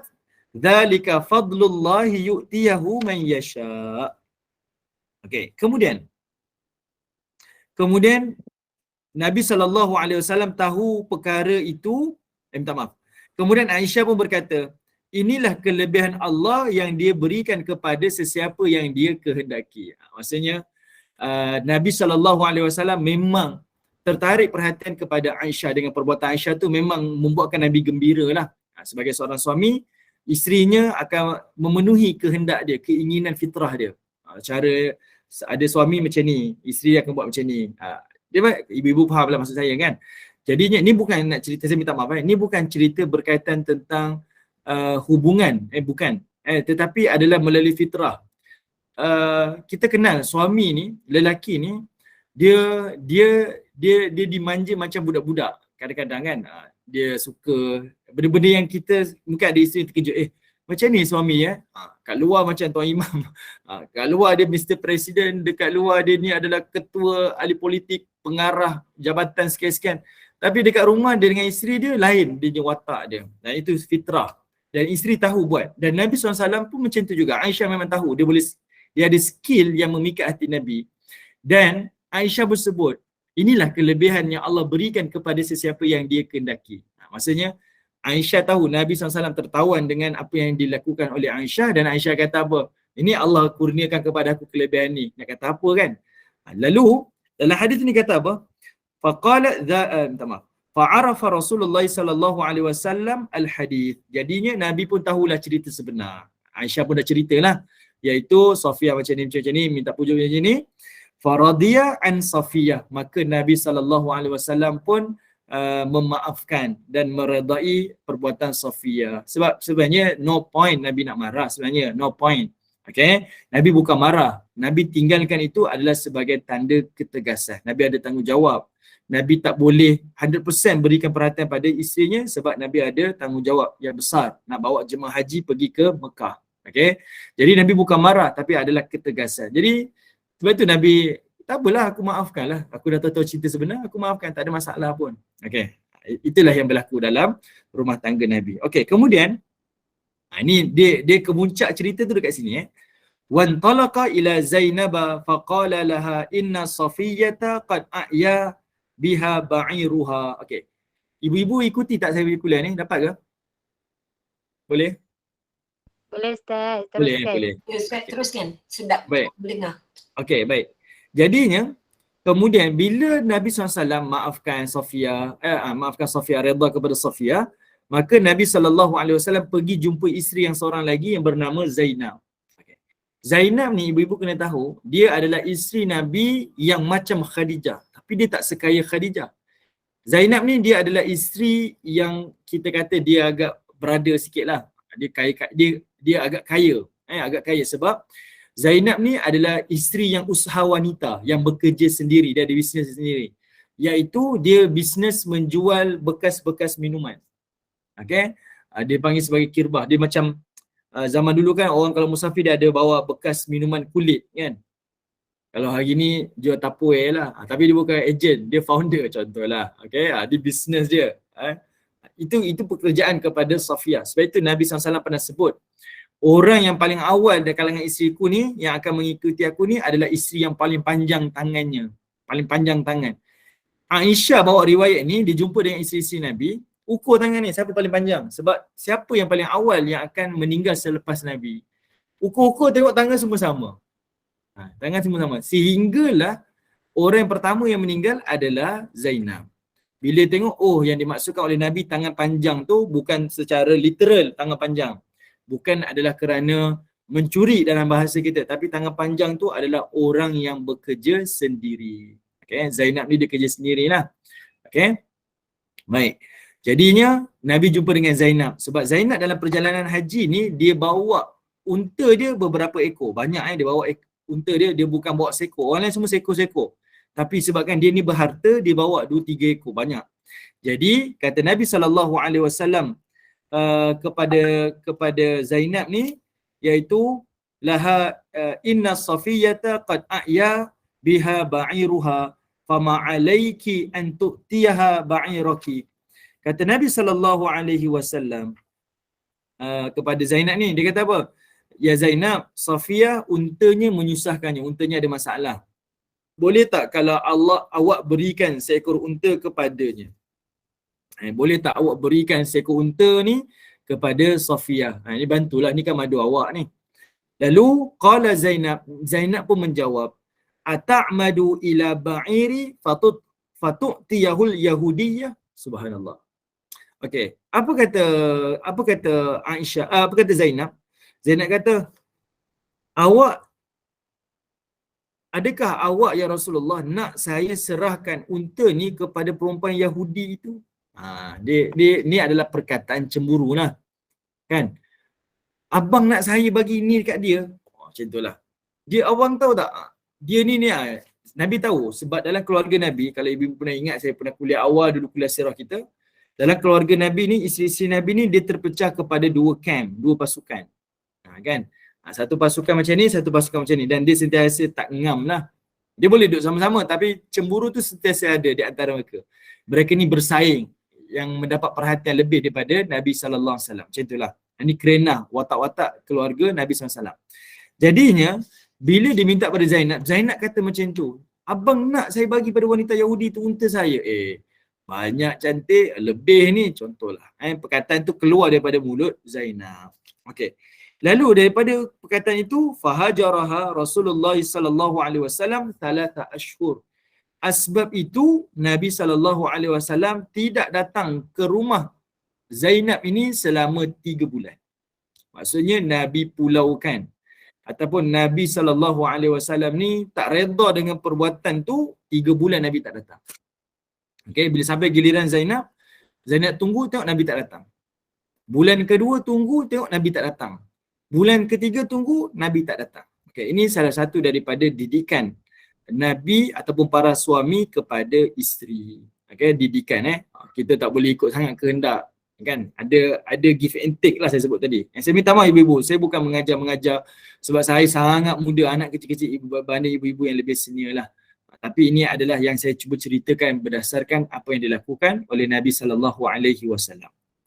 dzalika fadlullahi yu'tiyahu man yasha. Okey, kemudian Nabi SAW tahu perkara itu, minta maaf. Kemudian Aisyah pun berkata, inilah kelebihan Allah yang dia berikan kepada sesiapa yang dia kehendaki. Maksudnya Nabi SAW memang tertarik perhatian kepada Aisyah, dengan perbuatan Aisyah tu memang membuatkan Nabi gembira lah. Sebagai seorang suami, isterinya akan memenuhi kehendak dia, keinginan fitrah dia. Cara ada suami macam ni, isteri akan buat macam ni. Ibu-ibu faham lah maksud saya kan. Jadinya ni bukan nak cerita, saya minta maaf ni bukan cerita berkaitan tentang hubungan, bukan. Tetapi adalah melalui fitrah. Kita kenal suami ni, lelaki ni, dia dimanja macam budak-budak kadang-kadang kan. Dia suka benda-benda yang kita mungkin ada isteri terkejut, macam ni suami kat luar macam Tuan Imam, kat luar dia Mr. Presiden, dekat luar dia ni adalah ketua ahli politik, pengarah jabatan sekian-sekian, tapi dekat rumah dia dengan isteri dia lain, dia watak dia, dan itu fitrah dan isteri tahu buat. Dan Nabi SAW pun macam tu juga. Aisyah memang tahu, dia ada skill yang memikat hati Nabi. Dan Aisyah bersebut, inilah kelebihan yang Allah berikan kepada sesiapa yang dia kehendaki. Maksudnya Aisyah tahu Nabi SAW tertawan dengan apa yang dilakukan oleh Aisyah, dan Aisyah kata apa? Ini Allah kurniakan kepada aku kelebihan ni. Nak kata apa kan? Lalu dalam hadis ni kata apa? Faqala fa'arafa Rasulullah sallallahu alaihi wasallam al-hadith. Jadinya Nabi pun tahulah cerita sebenar. Aisyah pun dah ceritalah, iaitu Safiyah macam ni, minta pujuk macam ni. Faradiya an Safiyah, maka Nabi SAW pun memaafkan dan meredai perbuatan Safiyah. Sebab sebenarnya no point Nabi nak marah, sebenarnya no point. Okay? Nabi bukan marah, Nabi tinggalkan itu adalah sebagai tanda ketegasan. Nabi ada tanggungjawab. Nabi tak boleh 100% berikan perhatian pada isterinya sebab Nabi ada tanggungjawab yang besar nak bawa jemaah haji pergi ke Mekah. Okey. Jadi Nabi bukan marah tapi adalah ketegasan. Jadi sebab itu Nabi, tak apalah, aku maafkan lah. Aku dah tahu cerita sebenar, aku maafkan, tak ada masalah pun. Okey. Itulah yang berlaku dalam rumah tangga Nabi. Okey, kemudian ini dia kemuncak cerita tu dekat sini wan talaqa ila Zainab faqala laha inna Safiyyata qad a'ya biha ba'iruha. Okey. Ibu-ibu ikuti tak saya punya kuliah ni? Dapat ke? Boleh? Boleh Ustaz, Boleh, teruskan. boleh. Teruskan. Sedap. Baik. Dengar. Okey, baik. Jadinya kemudian bila Nabi SAW maafkan Safiyah redha kepada Safiyah, maka Nabi SAW pergi jumpa isteri yang seorang lagi yang bernama Zainab. Okay. Zainab ni ibu-ibu kena tahu, dia adalah isteri Nabi yang macam Khadijah, tapi dia tak sekaya Khadijah. Zainab ni dia adalah isteri yang kita kata dia agak berada sikit lah. Dia kaya, dia agak kaya sebab Zainab ni adalah isteri yang usaha wanita yang bekerja sendiri, dia ada bisnes sendiri. Iaitu dia bisnes menjual bekas-bekas minuman. Okey. Dia panggil sebagai kirbah. Dia macam zaman dulu kan orang kalau musafir dia ada bawa bekas minuman kulit kan. Kalau hari ni jual Tupperware lah. Tapi dia bukan ejen, dia founder contohlah. Okey. Dia bisnes dia. Itu pekerjaan kepada Safiyah. Sebab itu Nabi SAW pernah sebut, orang yang paling awal dari kalangan isteriku ni yang akan mengikuti aku ni adalah isteri yang paling panjang tangannya. Paling panjang tangan. Aisyah bawa riwayat ni, dia jumpa dengan isteri-isteri Nabi, ukur tangan ni siapa paling panjang. Sebab siapa yang paling awal yang akan meninggal selepas Nabi. Ukur-ukur tengok tangan semua sama. Tangan semua sama. Sehinggalah orang yang pertama yang meninggal adalah Zainab. Bila tengok, yang dimaksudkan oleh Nabi tangan panjang tu bukan secara literal tangan panjang. Bukan adalah kerana mencuri dalam bahasa kita, tapi tangan panjang tu adalah orang yang bekerja sendiri. Okay, Zainab ni dia kerja sendirilah. Okay, baik. Jadinya Nabi jumpa dengan Zainab. Sebab Zainab dalam perjalanan haji ni dia bawa unta dia beberapa ekor. Banyak dia bawa unta dia bukan bawa seekor. Orang lain semua seekor-seekor. Tapi sebabkan dia ni berharta, dia bawa 2-3 ekor, banyak. Jadi kata Nabi SAW kepada Zainab ni, iaitu laha inna Safiyyata qad a'ya biha ba'iruha fama 'alaiki an tu'tiyaha ba'iraki. Kata Nabi SAW kepada Zainab ni, dia kata apa? Ya Zainab, Safiyah untanya menyusahkannya, untanya ada masalah. Boleh tak kalau awak berikan seekor unta kepadanya? Boleh tak awak berikan seekor unta ni kepada Safiyah? Ini bantulah, ni kan madu awak ni. Lalu qala Zainab pun menjawab, ata'madu ila ba'iri fatu'tiyahul yahudiyah. Subhanallah. Okey, apa kata Aisyah, apa kata Zainab? Zainab kata, adakah awak ya Rasulullah nak saya serahkan unta ni kepada perempuan Yahudi itu? Dia ni adalah perkataan cemburu lah. Kan? Abang nak saya bagi ni dekat dia. Macam itulah. Dia, abang tahu tak? Dia ni Nabi tahu sebab dalam keluarga Nabi, kalau ibu pernah ingat, saya pernah kuliah awal dulu, kuliah sirah kita. Dalam keluarga Nabi ni, isteri-isteri Nabi ni dia terpecah kepada 2 camp, 2 pasukan. Kan? Satu pasukan macam ni, satu pasukan macam ni, dan dia sentiasa tak ngam lah. Dia boleh duduk sama-sama tapi cemburu tu sentiasa ada di antara mereka. Mereka ni bersaing yang mendapat perhatian lebih daripada Nabi sallallahu alaihi wasallam. Macam itulah. Ini kerenah watak-watak keluarga Nabi SAW. Jadinya bila diminta pada Zainab, Zainab kata macam tu, abang nak saya bagi pada wanita Yahudi tu unta saya. Banyak cantik, lebih ni contohlah. Perkataan tu keluar daripada mulut Zainab. Okey. Lalu daripada perkataan itu, fahajaraha Rasulullah sallallahu alaihi wasallam 3 ashhur. Asbab itu Nabi sallallahu alaihi wasallam tidak datang ke rumah Zainab ini selama 3 bulan. Maksudnya Nabi pulaukan ataupun Nabi sallallahu alaihi wasallam ni tak redha dengan perbuatan tu, 3 bulan Nabi tak datang. Okey, bila sampai giliran Zainab tunggu tengok Nabi tak datang. Bulan kedua tunggu tengok Nabi tak datang. Bulan ketiga tunggu, Nabi tak datang. Okay, ini salah satu daripada didikan Nabi ataupun para suami kepada isteri. Okay, didikan kita tak boleh ikut sangat kehendak, kan? Ada give and take lah saya sebut tadi. Saya minta maaf ibu-ibu, saya bukan mengajar sebab saya sangat muda, anak kecil-kecil berbanding ibu-ibu yang lebih senior lah. Tapi ini adalah yang saya cuba ceritakan berdasarkan apa yang dilakukan oleh Nabi SAW.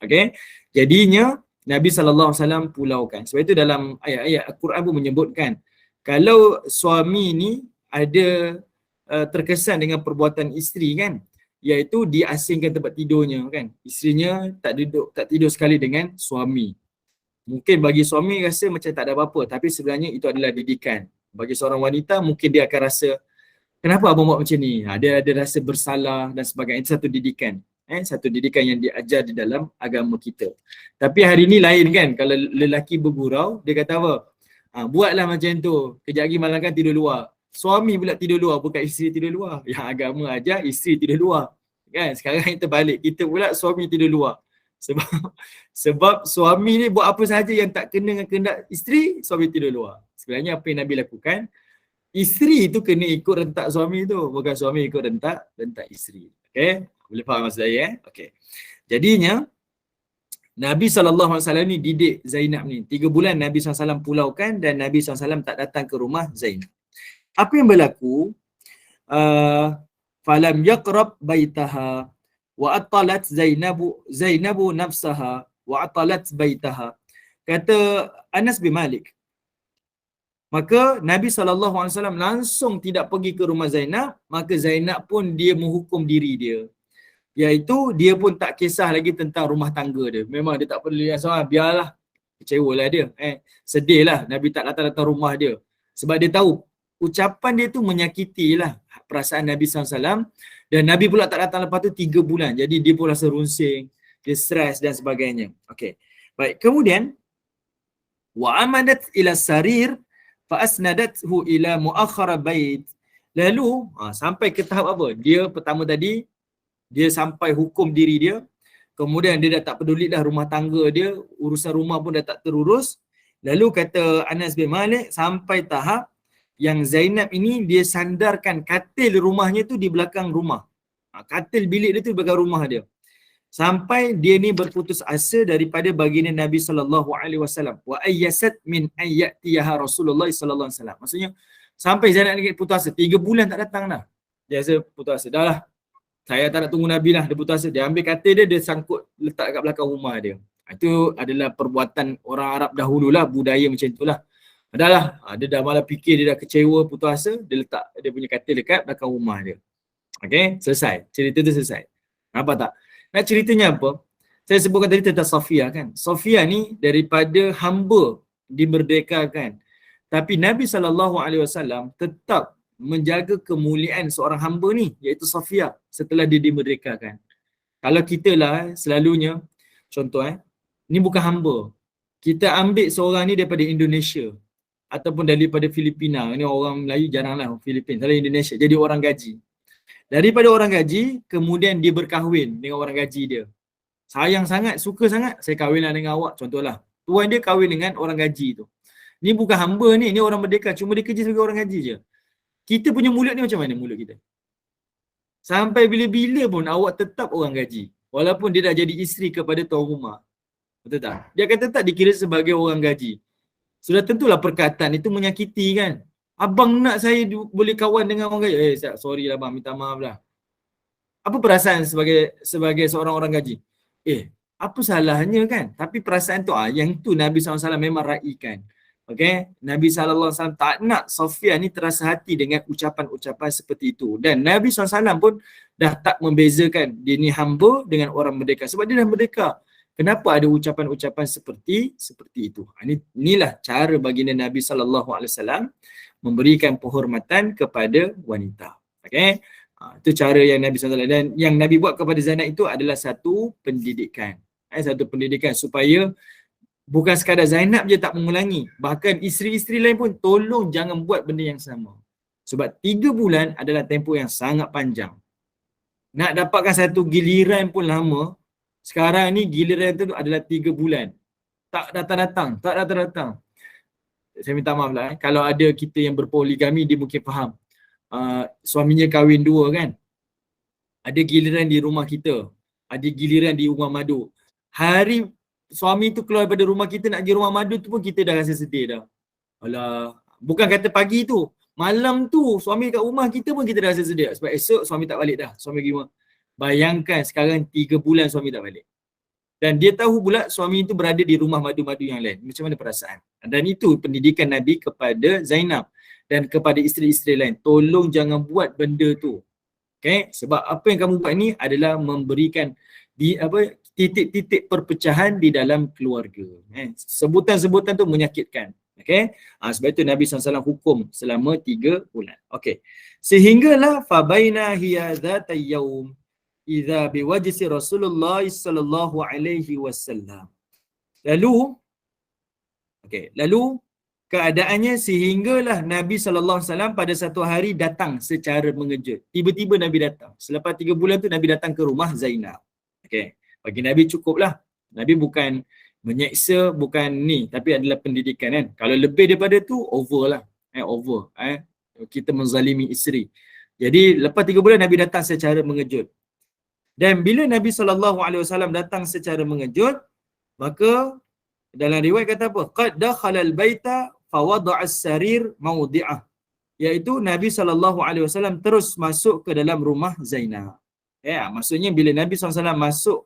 Okay, jadinya Nabi SAW pulaukan. Sebab itu dalam ayat-ayat Al-Quran pun menyebutkan kalau suami ni ada terkesan dengan perbuatan isteri, kan, iaitu diasingkan tempat tidurnya, kan. Isterinya tak tidur sekali dengan suami. Mungkin bagi suami rasa macam tak ada apa-apa, tapi sebenarnya itu adalah didikan. Bagi seorang wanita mungkin dia akan rasa, kenapa abang buat macam ni? Dia ada rasa bersalah dan sebagainya. Itu satu didikan. Satu didikan yang diajar di dalam agama kita. Tapi hari ni lain, kan. Kalau lelaki bergurau, dia kata apa? Buatlah macam tu. Kejap lagi malam kan tidur luar. Suami pula tidur luar, bukan isteri tidur luar. Yang agama ajar isteri tidur luar. Kan? Sekarang kita balik. Kita pula suami tidur luar. Sebab suami ni buat apa sahaja yang tak kena dengan kehendak isteri, suami tidur luar. Sebenarnya apa yang Nabi lakukan, isteri tu kena ikut rentak suami tu, bukan suami ikut rentak isteri. Okay? Boleh faham maksud saya? Okay. Jadinya Nabi SAW ni didik Zainab ni. 3 bulan Nabi SAW pulaukan dan Nabi SAW tak datang ke rumah Zainab. Apa yang berlaku? Falam yaqrab baitaha wa atalat Zainabu nafsaha wa atalat baitaha. Kata Anas bin Malik, maka Nabi SAW langsung tidak pergi ke rumah Zainab, maka Zainab pun dia menghukum diri dia. Iaitu dia pun tak kisah lagi tentang rumah tangga dia. Memang dia tak peduli yang sama, biarlah. Kecewalah dia. Sedih lah Nabi tak datang rumah dia. Sebab dia tahu ucapan dia tu menyakitilah perasaan Nabi SAW. Dan Nabi pula tak datang lepas tu 3 bulan. Jadi dia pun rasa runsing, dia stres dan sebagainya. Okey. Baik, kemudian wa amadat ila sarir fa asnadathu ila muakhkhara bait. Lalu sampai ke tahap apa? Dia pertama tadi dia sampai hukum diri dia. Kemudian dia dah tak peduli dah rumah tangga dia, urusan rumah pun dah tak terurus. Lalu kata Anas bin Malik sampai tahap yang Zainab ini dia sandarkan katil rumahnya tu di belakang rumah. Katil bilik dia tu di belakang rumah dia. Sampai dia ni berputus asa daripada baginda Nabi SAW. Wa ayyasat min ayyatiha Rasulullah SAW. Maksudnya sampai Zainab ni putus asa. 3 bulan tak datang dah. Dia rasa putus asa. Dah lah. Saya tak nak tunggu Nabi lah. Dia putus asa. Dia ambil katil dia sangkut letak kat belakang rumah dia. Itu adalah perbuatan orang Arab dahulu lah. Budaya macam tu lah. Dah lah. Dia dah malah fikir dia dah kecewa putus asa. Dia letak dia punya katil dekat belakang rumah dia. Okay, selesai. Cerita tu selesai. Nampak tak? Nak ceritanya apa? Saya sebutkan tadi tentang Safiyah, kan. Safiyah ni daripada hamba dimerdekakan. Tapi Nabi SAW tetap menjaga kemuliaan seorang hamba ni, iaitu Safiyah, setelah dia dimerdekakan. Kalau kita lah selalunya, contoh ni bukan hamba. Kita ambil seorang ni daripada Indonesia ataupun daripada Filipina. Ni orang Melayu jaranglah Filipina, selalu Indonesia. Jadi orang gaji. Daripada orang gaji, kemudian dia berkahwin dengan orang gaji dia. Sayang sangat, suka sangat, saya kahwinlah dengan awak, contohlah. Tuan dia kahwin dengan orang gaji tu. Ni bukan hamba ni orang merdeka, cuma dia kerja sebagai orang gaji je. Kita punya mulut ni macam mana mulut kita? Sampai bila-bila pun awak tetap orang gaji. Walaupun dia dah jadi isteri kepada tuan rumah. Betul tak? Dia akan tetap dikira sebagai orang gaji. Sudah tentulah perkataan itu menyakiti, kan? Abang nak saya boleh kawan dengan orang gaji. Sorry lah bang, minta maaf lah. Apa perasaan sebagai seorang orang gaji? Apa salahnya, kan? Tapi perasaan tu, yang tu Nabi SAW memang raikan. Okay? Nabi SAW tak nak Safiyah ni terasa hati dengan ucapan-ucapan seperti itu. Dan Nabi SAW pun dah tak membezakan dia ni hamba dengan orang merdeka. Sebab dia dah merdeka. Kenapa ada ucapan-ucapan seperti itu? Inilah cara baginda Nabi SAW memberikan penghormatan kepada wanita. Okay? Itu cara yang Nabi SAW. Dan yang Nabi buat kepada Zainab itu adalah satu pendidikan. Satu pendidikan supaya bukan sekadar Zainab je tak mengulangi. Bahkan isteri-isteri lain pun tolong jangan buat benda yang sama. Sebab 3 bulan adalah tempoh yang sangat panjang. Nak dapatkan satu giliran pun lama. Sekarang ni giliran tu adalah 3 bulan. Tak datang-datang. Saya minta maaf lah. Kalau ada kita yang berpoligami, dia mungkin faham. suaminya kahwin dua kan. Ada giliran di rumah kita, ada giliran di rumah madu. Hari suami tu keluar daripada rumah kita nak pergi rumah madu tu pun kita dah rasa sedih dah. Alah, bukan kata pagi tu, malam tu suami kat rumah kita pun kita dah rasa sedih sebab esok suami tak balik dah. Suami pergi rumah. Bayangkan sekarang 3 bulan suami tak balik. Dan dia tahu pula suami itu berada di rumah madu-madu yang lain. Macam mana perasaan? Dan itu pendidikan Nabi kepada Zainab dan kepada isteri-isteri lain. Tolong jangan buat benda tu. Okay? Sebab apa yang kamu buat ni adalah memberikan titik-titik perpecahan di dalam keluarga. Sebutan-sebutan tu menyakitkan. Okay? Sebab itu Nabi SAW hukum selama 3 bulan. Okay. Sehinggalah fabaina hiya dhata yaum idza biwajsi Rasulullah sallallahu alaihi wasallam. Lalu keadaannya sehinggalah Nabi sallallahu alaihi wasallam pada satu hari datang secara mengejut. Tiba-tiba Nabi datang. Selepas 3 bulan tu Nabi datang ke rumah Zainab. Okey, bagi Nabi cukuplah. Nabi bukan menyeksa, bukan ni, tapi adalah pendidikan kan. Kalau lebih daripada tu over lah. Kita menzalimi isteri. Jadi lepas 3 bulan Nabi datang secara mengejut. Dan bila Nabi SAW datang secara mengejut, maka dalam riwayat kata apa? Qad dakhalal baita fawada'a as-sarir mawdi'ah. Iaitu Nabi SAW terus masuk ke dalam rumah Zainab. Ya, maksudnya bila Nabi SAW masuk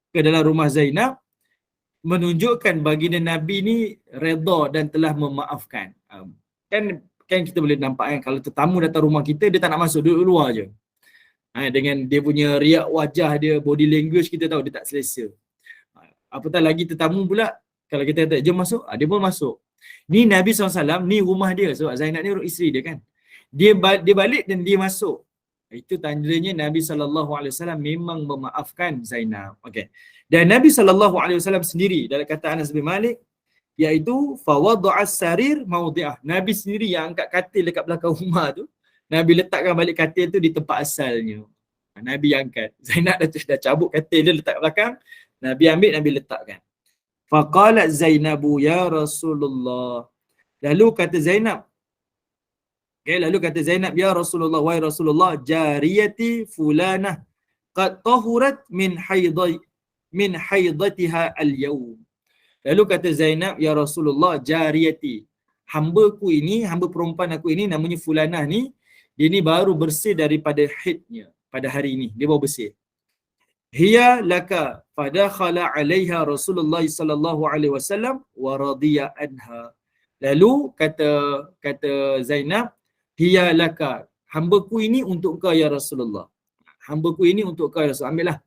ke dalam rumah Zainab, menunjukkan baginda Nabi ni redha dan telah memaafkan. Kan kita boleh nampak kan, kalau tetamu datang rumah kita, dia tak nak masuk, duduk luar je. Dengan dia punya riak wajah dia, body language kita tahu dia tak selesa. Apatah lagi tetamu pula, kalau kita kata jom masuk, dia pun masuk. Ni Nabi SAW, ni rumah dia. Sebab Zainab ni isteri dia kan. Dia balik dan dia masuk. Itu tandanya Nabi SAW memang memaafkan Zainab. Okay. Dan Nabi SAW sendiri, dalam kata Anas bin Malik, iaitu fawada'as sarir mawdi'ah. Nabi sendiri yang angkat katil dekat belakang rumah tu. Nabi letakkan balik katil tu di tempat asalnya. Nabi angkat. Zainab dah cabut katil dia letak belakang. Nabi ambil, Nabi letakkan. Faqalat Zainabu ya Rasulullah. Lalu kata Zainab, ya Rasulullah, wahai Rasulullah, jariyati fulanah qad tahurat min haidatiha al-yawm. Lalu kata Zainab, ya Rasulullah, jariyati, hambaku ini, hamba perempuan aku ini namanya fulanah ni, dia ni baru bersih daripada haidnya pada hari ini, dia baru bersih. Hiya laka fadakhala 'alaiha Rasulullah sallallahu alaihi wasallam wa radiya anha. Lalu kata Zainab, hiya laka, hambaku ini untuk kau ya Rasulullah. Hambaku ini untuk kau ya Rasul. Ambillah.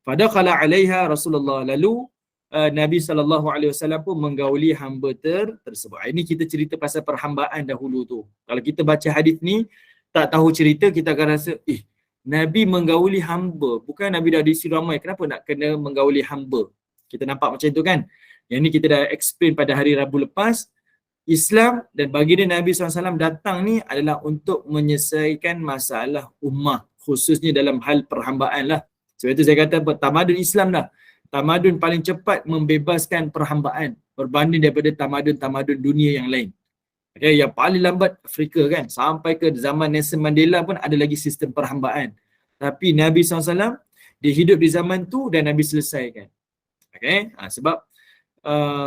Fadakhala 'alaiha Rasulullah. Lalu Nabi sallallahu alaihi wasallam pun menggauli hamba tersebut. Ini kita cerita pasal perhambaan dahulu tu. Kalau kita baca hadis ni tak tahu cerita, kita akan rasa Nabi menggauli hamba, bukan Nabi dah diisi ramai, kenapa nak kena menggauli hamba? Kita nampak macam itu kan. Yang ni kita dah explain pada hari Rabu lepas. Islam dan baginda Nabi SAW datang ni adalah untuk menyelesaikan masalah ummah, khususnya dalam hal perhambaan lah. Sebab itu saya kata tamadun Islam dah. Tamadun paling cepat membebaskan perhambaan berbanding daripada tamadun-tamadun dunia yang lain. Okay, yang paling lambat Afrika kan, sampai ke zaman Nelson Mandela pun ada lagi sistem perhambaan. Tapi Nabi SAW, dia hidup di zaman tu dan Nabi selesaikan. Okay, sebab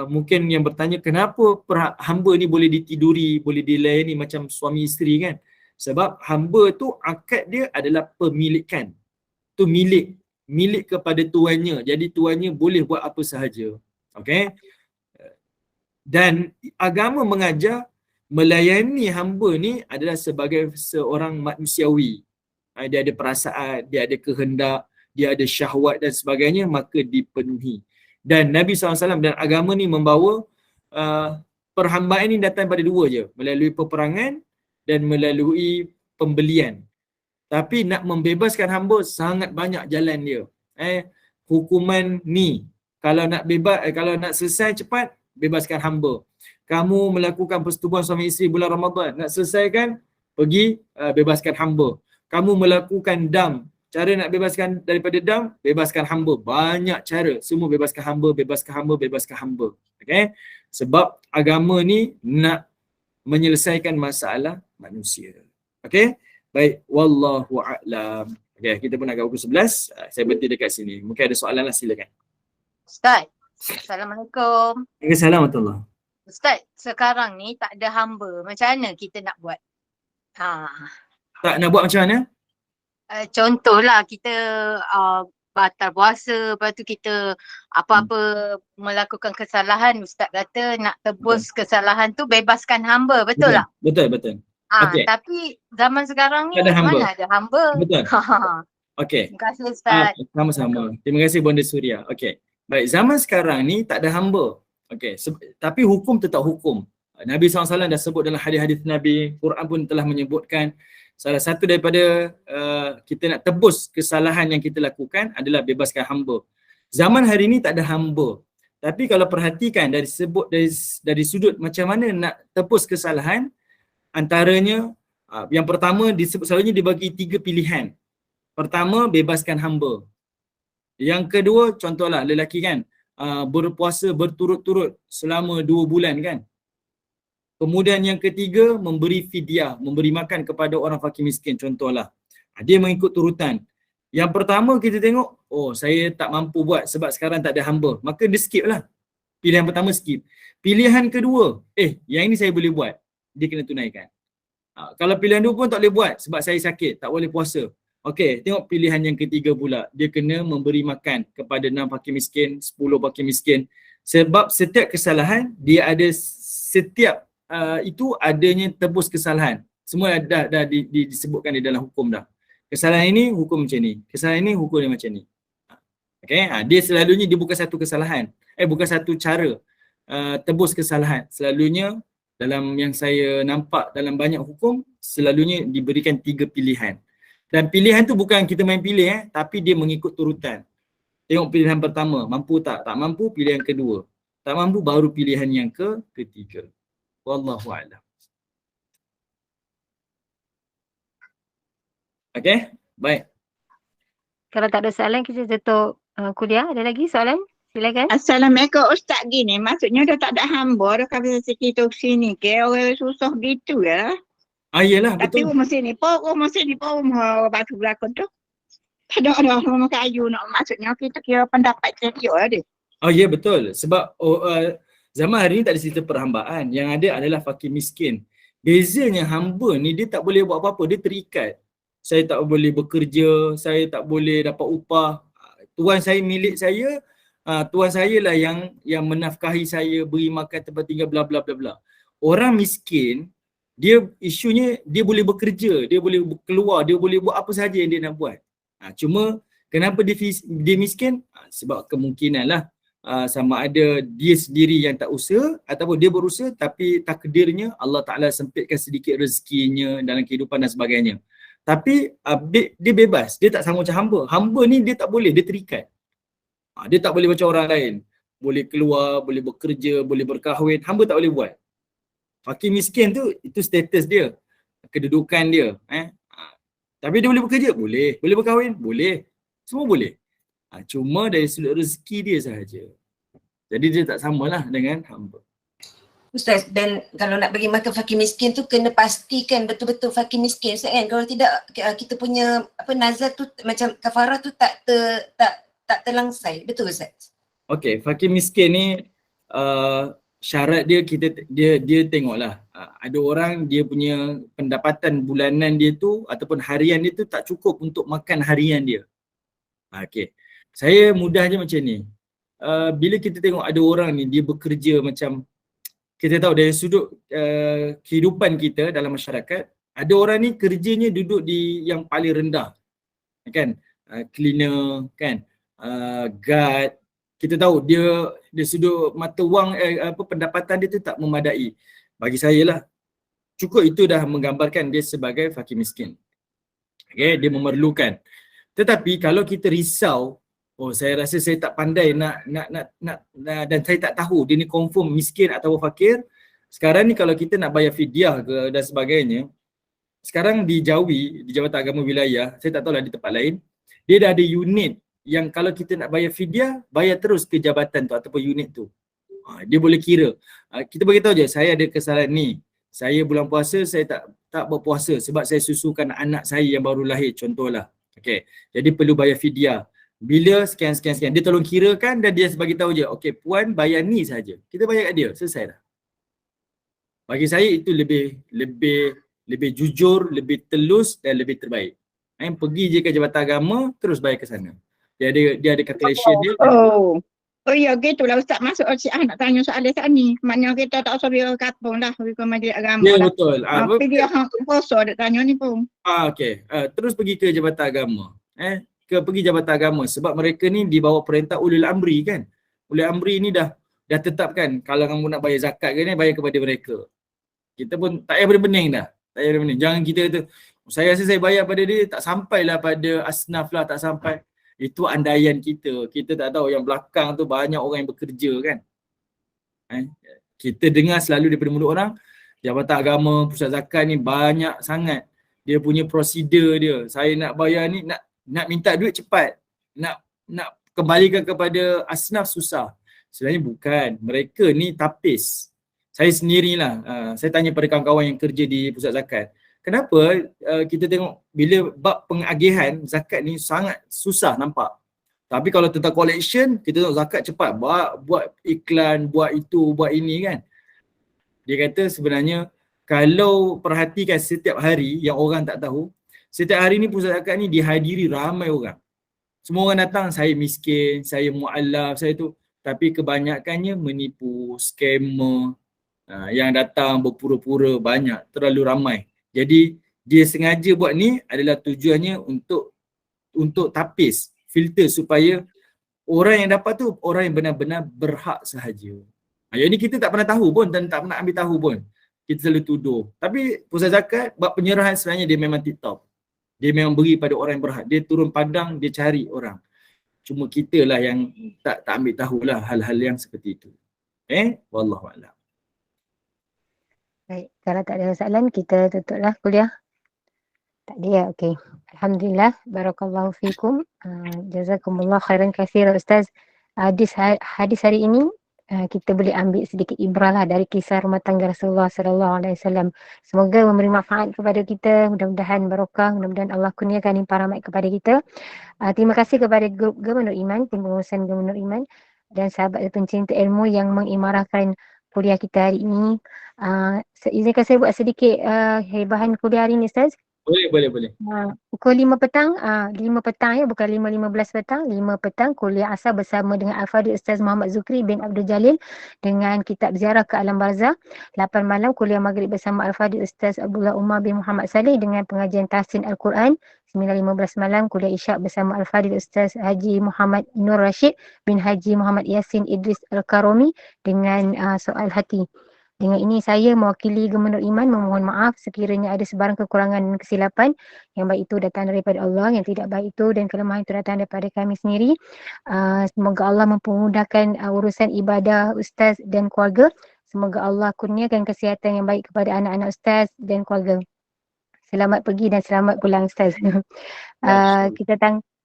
mungkin yang bertanya kenapa hamba ni boleh ditiduri, boleh dilayani macam suami isteri kan. Sebab hamba tu akad dia adalah pemilikan. Tu milik kepada tuannya. Jadi tuannya boleh buat apa sahaja. Okay. Dan agama mengajar melayani hamba ni adalah sebagai seorang manusiawi. Dia ada perasaan, dia ada kehendak, dia ada syahwat dan sebagainya, maka dipenuhi. Dan Nabi SAW dan agama ni membawa perhambaan ni datang pada dua je, melalui peperangan dan melalui pembelian. Tapi nak membebaskan hamba sangat banyak jalan dia. Hukuman ni kalau nak selesai cepat, bebaskan hamba. Kamu melakukan persetubuhan suami isteri bulan Ramadan, nak selesaikan, pergi bebaskan hamba. Kamu melakukan dam, cara nak bebaskan daripada dam, bebaskan hamba. Banyak cara, semua bebaskan hamba. Okay? Sebab agama ni nak menyelesaikan masalah manusia. Okey? Baik, wallahu a'lam. Okey, kita pun nak kat pukul 11. Saya berhenti dekat sini. Mungkin ada soalan lah, silakan. Ustaz, Assalamualaikum. Waalaikumsalam warahmatullahi. Ustaz, sekarang ni tak ada hamba. Macam mana kita nak buat? Tak nak buat macam mana? Contohlah kita batal puasa, lepas tu kita apa-apa melakukan kesalahan, Ustaz kata nak tebus kesalahan tu bebaskan hamba, betul tak? Betul, betul. Okey. Tapi zaman sekarang ni Tak ada hamba. mana ada hamba? Betul. Okey. Terima kasih Ustaz. Sama-sama. Terima kasih Bonda Suria. Okey. Baik, zaman sekarang ni tak ada hamba. Okey, tapi hukum tetap hukum. Nabi SAW dah sebut dalam hadis-hadis Nabi, Quran pun telah menyebutkan salah satu daripada kita nak tebus kesalahan yang kita lakukan adalah bebaskan hamba. Zaman hari ni tak ada hamba. Tapi kalau perhatikan dari sudut macam mana nak tebus kesalahan, antaranya yang pertama selalunya dibagi 3 pilihan. Pertama, bebaskan hamba. Yang kedua, contohlah lelaki kan berpuasa berturut-turut selama 2 bulan kan. Kemudian yang ketiga, memberi fidyah, memberi makan kepada orang fakir miskin contohlah. Dia mengikut turutan. Yang pertama kita tengok, saya tak mampu buat sebab sekarang tak ada hamba. Maka dia skip lah. Pilihan pertama skip. Pilihan kedua, yang ini saya boleh buat. Dia kena tunaikan. Kalau pilihan dua pun tak boleh buat sebab saya sakit, tak boleh puasa. Okey, tengok pilihan yang ketiga pula. Dia kena memberi makan kepada 6 fakir miskin, 10 fakir miskin. Sebab setiap kesalahan, dia ada setiap itu adanya tebus kesalahan. Semua dah disebutkan di dalam hukum dah. Kesalahan ini hukum macam ni. Kesalahan ini hukum dia macam ni. Okey, dia selalunya dia bukan satu kesalahan. Bukan satu cara tebus kesalahan. Selalunya dalam yang saya nampak dalam banyak hukum, selalunya diberikan 3 pilihan. Dan pilihan tu bukan kita main pilih tapi dia mengikut turutan. Tengok pilihan pertama, mampu tak? Tak mampu, pilihan kedua. Tak mampu, baru pilihan yang ketiga. Wallahu a'lam. Okey, baik. Kalau tak ada soalan, kita tutup kuliah. Ada lagi soalan? Silakan. Assalamualaikum Ustaz, gini maksudnya dah tak ada hamba dah kata kita sini ke orang susah gitu ya. Iyalah, Tapi betul. rumah sini pun batu belakang tu. Tak ada rumah kayu nak, maksudnya kita kira pendapat dia ada. Ya betul. Sebab zaman hari ni tak ada sistem perhambaan. Yang ada adalah fakir miskin. Bezanya hamba ni dia tak boleh buat apa-apa, dia terikat. Saya tak boleh bekerja, saya tak boleh dapat upah. Tuan saya milik saya, tuan saya lah yang menafkahi saya, beri makan, tempat tinggal, bla bla bla bla. Orang miskin, dia isunya dia boleh bekerja, dia boleh keluar, dia boleh buat apa saja yang dia nak buat. Cuma kenapa dia miskin? Sebab kemungkinan lah sama ada dia sendiri yang tak usaha ataupun dia berusaha tapi takdirnya Allah Ta'ala sempitkan sedikit rezekinya dalam kehidupan dan sebagainya. Tapi dia bebas, dia tak sama macam hamba. Hamba ni dia tak boleh, dia terikat. Dia tak boleh macam orang lain. Boleh keluar, boleh bekerja, boleh berkahwin. Hamba tak boleh buat. Fakir miskin tu, itu status dia. Kedudukan dia. Tapi dia boleh bekerja? Boleh. Boleh berkahwin? Boleh. Semua boleh. Cuma dari sudut rezeki dia sahaja. Jadi dia tak samalah dengan hamba. Ustaz, dan kalau nak bagi makan fakir miskin tu kena pastikan betul-betul fakir miskin Ustaz kan. Kalau tidak kita punya nazar tu macam kafarah tu tak terlangsai. Betul Ustaz? Okey, fakir miskin ni syarat dia tengoklah. Ada orang dia punya pendapatan bulanan dia tu ataupun harian dia tu tak cukup untuk makan harian dia. Okey. Saya mudah je macam ni. Bila kita tengok ada orang ni dia bekerja macam kita tahu dari sudut kehidupan kita dalam masyarakat, ada orang ni kerjanya duduk di yang paling rendah. Kan? Cleaner kan? Guard. Kita tahu dia sudut mata wang pendapatan dia tu tak memadai. Bagi saya lah, cukup itu dah menggambarkan dia sebagai fakir miskin. Okay, dia memerlukan. Tetapi kalau kita risau, saya rasa saya tak pandai nak dan saya tak tahu dia ni confirm miskin atau fakir. Sekarang ni kalau kita nak bayar fidyah ke dan sebagainya, sekarang di Jawi, di Jabatan Agama Wilayah, saya tak tahu lah di tempat lain, dia dah ada unit yang kalau kita nak bayar fidyah, bayar terus ke jabatan tu ataupun unit tu. Dia boleh kira. Kita beritahu je, saya ada kesalahan ni. Saya bulan puasa saya tak berpuasa sebab saya susukan anak saya yang baru lahir contohlah. Okey. Jadi perlu bayar fidyah. Bila sekian. Dia tolong kirakan dan dia bagi tahu je, okey puan bayar ni saja. Kita bayar kat dia, selesai dah. Bagi saya itu lebih jujur, lebih telus dan lebih terbaik. Pergi je ke Jabatan Agama terus bayar ke sana. Dia ada calculation dia. Oh ya, gitulah Ustaz masuk nak tanya soal dia ni. Maknanya kita tak usah biar kampung dah, biar majlis agama Ya dah. betul. Tapi dia hang puasa dia tanya ni pun. Okey. Terus pergi ke Jabatan Agama. Pergi Jabatan Agama sebab mereka ni di bawah perintah Ulil Amri kan. Ulil Amri ni dah tetapkan kalau kamu nak bayar zakat ke ni bayar kepada mereka. Kita pun tak payah berbening dah. Tak payah berbening. Jangan kita kata saya rasa saya bayar pada dia tak sampailah pada asnaf lah, tak sampai. Itu andaian kita. Kita tak tahu yang belakang tu banyak orang yang bekerja kan. Kita dengar selalu daripada mulut orang, Jabatan Agama, Pusat Zakat ni banyak sangat. Dia punya prosedur dia. Saya nak bayar ni, nak minta duit cepat. Nak kembalikan kepada asnaf susah. Sebenarnya bukan. Mereka ni tapis. Saya sendirilah. Saya tanya pada kawan-kawan yang kerja di Pusat Zakat. Kenapa kita tengok bila bab pengagihan zakat ni sangat susah nampak. Tapi kalau tentang collection, kita tengok zakat cepat. Buat iklan, buat itu, buat ini kan. Dia kata sebenarnya kalau perhatikan setiap hari yang orang tak tahu, setiap hari ni Pusat Zakat ni dihadiri ramai orang. Semua orang datang, saya miskin, saya mu'alaf, saya tu. Tapi kebanyakannya menipu, scammer. Yang datang berpura-pura banyak, terlalu ramai. Jadi dia sengaja buat ni adalah tujuannya untuk tapis, filter supaya orang yang dapat tu orang yang benar-benar berhak sahaja. Yang ni kita tak pernah tahu pun dan tak pernah ambil tahu pun. Kita selalu tuduh. Tapi Pusat Zakat bab penyerahan sebenarnya dia memang tip-top. Dia memang beri pada orang yang berhak. Dia turun padang, dia cari orang. Cuma kita lah yang tak ambil tahulah hal-hal yang seperti itu. Wallahualam. Baik, kalau tak ada soalan kita tutuplah kuliah. Tak ada ya, okey. Alhamdulillah, barakallahu fikum. Jazakumullah khairan katsira Ustaz. Hadis hari ini kita boleh ambil sedikit ibrah lah dari kisah rumah tangga Rasulullah sallallahu alaihi wasallam. Semoga memberi manfaat kepada kita, mudah-mudahan barokah, mudah-mudahan Allah kurniakan limpah rahmat kepada kita. Terima kasih kepada grup Gemenur Iman, tim pengurusan Gemenur Iman dan sahabat pencinta ilmu yang mengimarahkan kuliah kita hari ini. Izinkan saya buat sedikit hebahan kuliah hari ini Ustaz. Boleh. Pukul 5 petang, 5 petang ya, bukan 5.15 petang, 5 petang kuliah asar bersama dengan Al-Fadhil Ustaz Muhammad Zukri bin Abdul Jalil dengan kitab Ziarah ke Alam Barzah. 8 malam kuliah maghrib bersama Al-Fadhil Ustaz Abdullah Umar bin Muhammad Saleh dengan pengajian tahsin Al-Quran. 9.15 malam kuliah isyak bersama Al-Fadhil Ustaz Haji Muhammad Nur Rashid bin Haji Muhammad Yasin Idris Al-Karomi dengan soal hati. Dengan ini saya mewakili Gemenur Iman memohon maaf sekiranya ada sebarang kekurangan dan kesilapan. Yang baik itu datang daripada Allah, yang tidak baik itu dan kelemahan itu datang daripada kami sendiri. Semoga Allah mempermudahkan urusan ibadah Ustaz dan keluarga. Semoga Allah kurniakan kesihatan yang baik kepada anak-anak Ustaz dan keluarga. Selamat pergi dan selamat pulang Ustaz.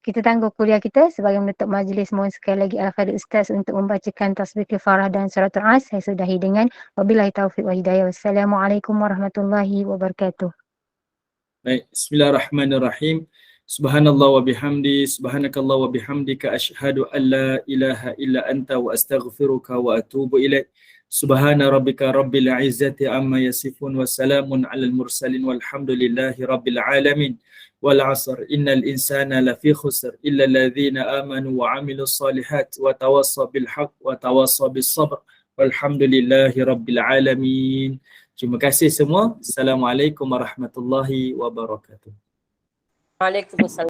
Kita tangguh kuliah kita sebagai menutup majlis. Mohon sekali lagi Al-Fadhil Ustaz untuk membacakan tasbih kifarah dan suratul As. Saya sudahi dengan wabillahi taufiq wa hidayah. Wassalamualaikum warahmatullahi wabarakatuh. Baik, bismillahirrahmanirrahim. Subhanallah wa bihamdi, subhanakallah wa bihamdika asyhadu an la ilaha illa anta wa astaghfiruka wa atubu ilaik. Subhana rabbika rabbil izzati amma yasifun wa salamun alal mursalin walhamdulillahi rabbil alamin. Wal 'asr innal insana lafi khusr illa alladhina amanu wa 'amilus solihat wa tawassaw bil haqq wa tawassaw bis sabr walhamdulillahi rabbil alamin. Terima kasih semua. Assalamualaikum warahmatullahi wabarakatuh. Waalaikumsalam.